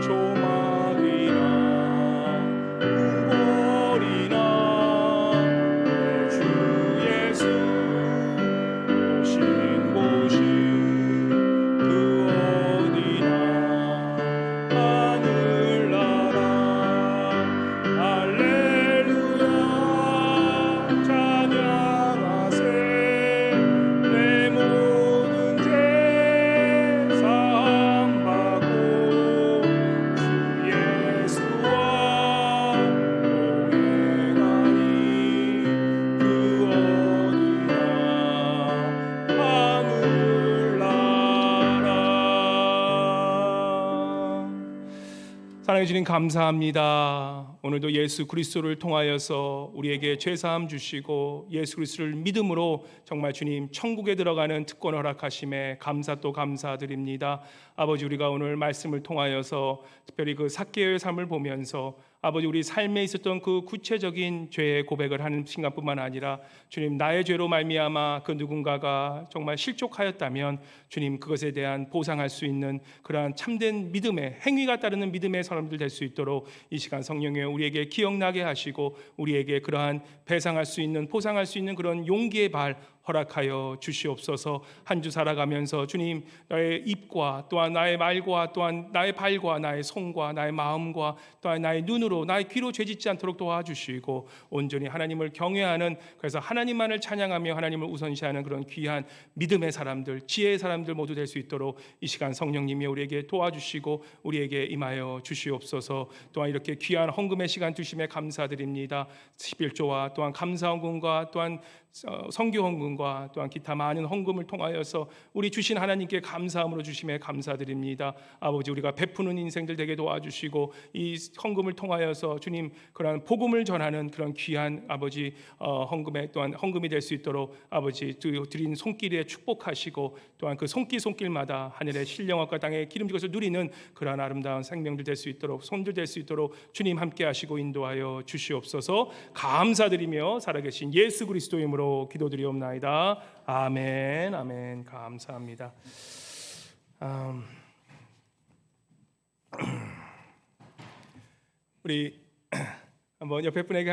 Speaker 1: 조막이나 궁궐이나 내 주 예수 오신 곳이 그 어디나 하늘나라 할렐루야 찬양하세 내 모든 죄 사함받고 주 예수와 동행하니 그 어디나 하늘나라. 사랑해 주님 감사합니다. 오늘도 예수 그리스도를 통하여서 우리에게 죄사함 주시고 예수 그리스도를 믿음으로 정말 주님 천국에 들어가는 특권 허락하심에 감사 또 감사드립니다. 아버지, 우리가 오늘 말씀을 통하여서 특별히 그 삭개오의 삶을 보면서 아버지, 우리 삶에 있었던 그 구체적인 죄의 고백을 하는 순간뿐만 아니라 주님, 나의 죄로 말미암아 그 누군가가 정말 실족하였다면 주님, 그것에 대한 보상할 수 있는 그러한 참된 믿음의 행위가 따르는 믿음의 사람들 될 수 있도록 이 시간 성령에 우리에게 기억나게 하시고 우리에게 그러한 배상할 수 있는, 보상할 수 있는 그런 용기의 발 허락하여 주시옵소서. 한 주 살아가면서 주님, 나의 입과 또한 나의 말과 또한 나의 발과 나의 손과 나의 마음과 또한 나의 눈으로 나의 귀로 죄짓지 않도록 도와주시고 온전히 하나님을 경외하는, 그래서 하나님만을 찬양하며 하나님을 우선시하는 그런 귀한 믿음의 사람들, 지혜의 사람들 모두 될 수 있도록 이 시간 성령님이 우리에게 도와주시고 우리에게 임하여 주시옵소서. 또한 이렇게 귀한 헌금의 시간 주심에 감사드립니다. 11조와 또한 감사 헌금과 또한 선교 헌금과 또한 기타 많은 헌금을 통하여서 우리 주신 하나님께 감사함으로 주심에 감사드립니다. 아버지, 우리가 베푸는 인생들 되게 도와주시고 이 헌금을 통하여서 주님 그런 복음을 전하는 그런 귀한 아버지 헌금에 또한 헌금이 될 수 있도록 아버지 드린 손길에 축복하시고 또한 그 손길마다 하늘의 신령함과 땅의 기름진 것을 누리는 그러한 아름다운 생명들 될 수 있도록, 손들 될 수 있도록 주님 함께 하시고 인도하여 주시옵소서. 감사드리며 살아계신 예수 그리스도의 이름으로 기도드리옵나이다. 아멘. 아멘. 감사합니다. 우리 한번 옆에 분에게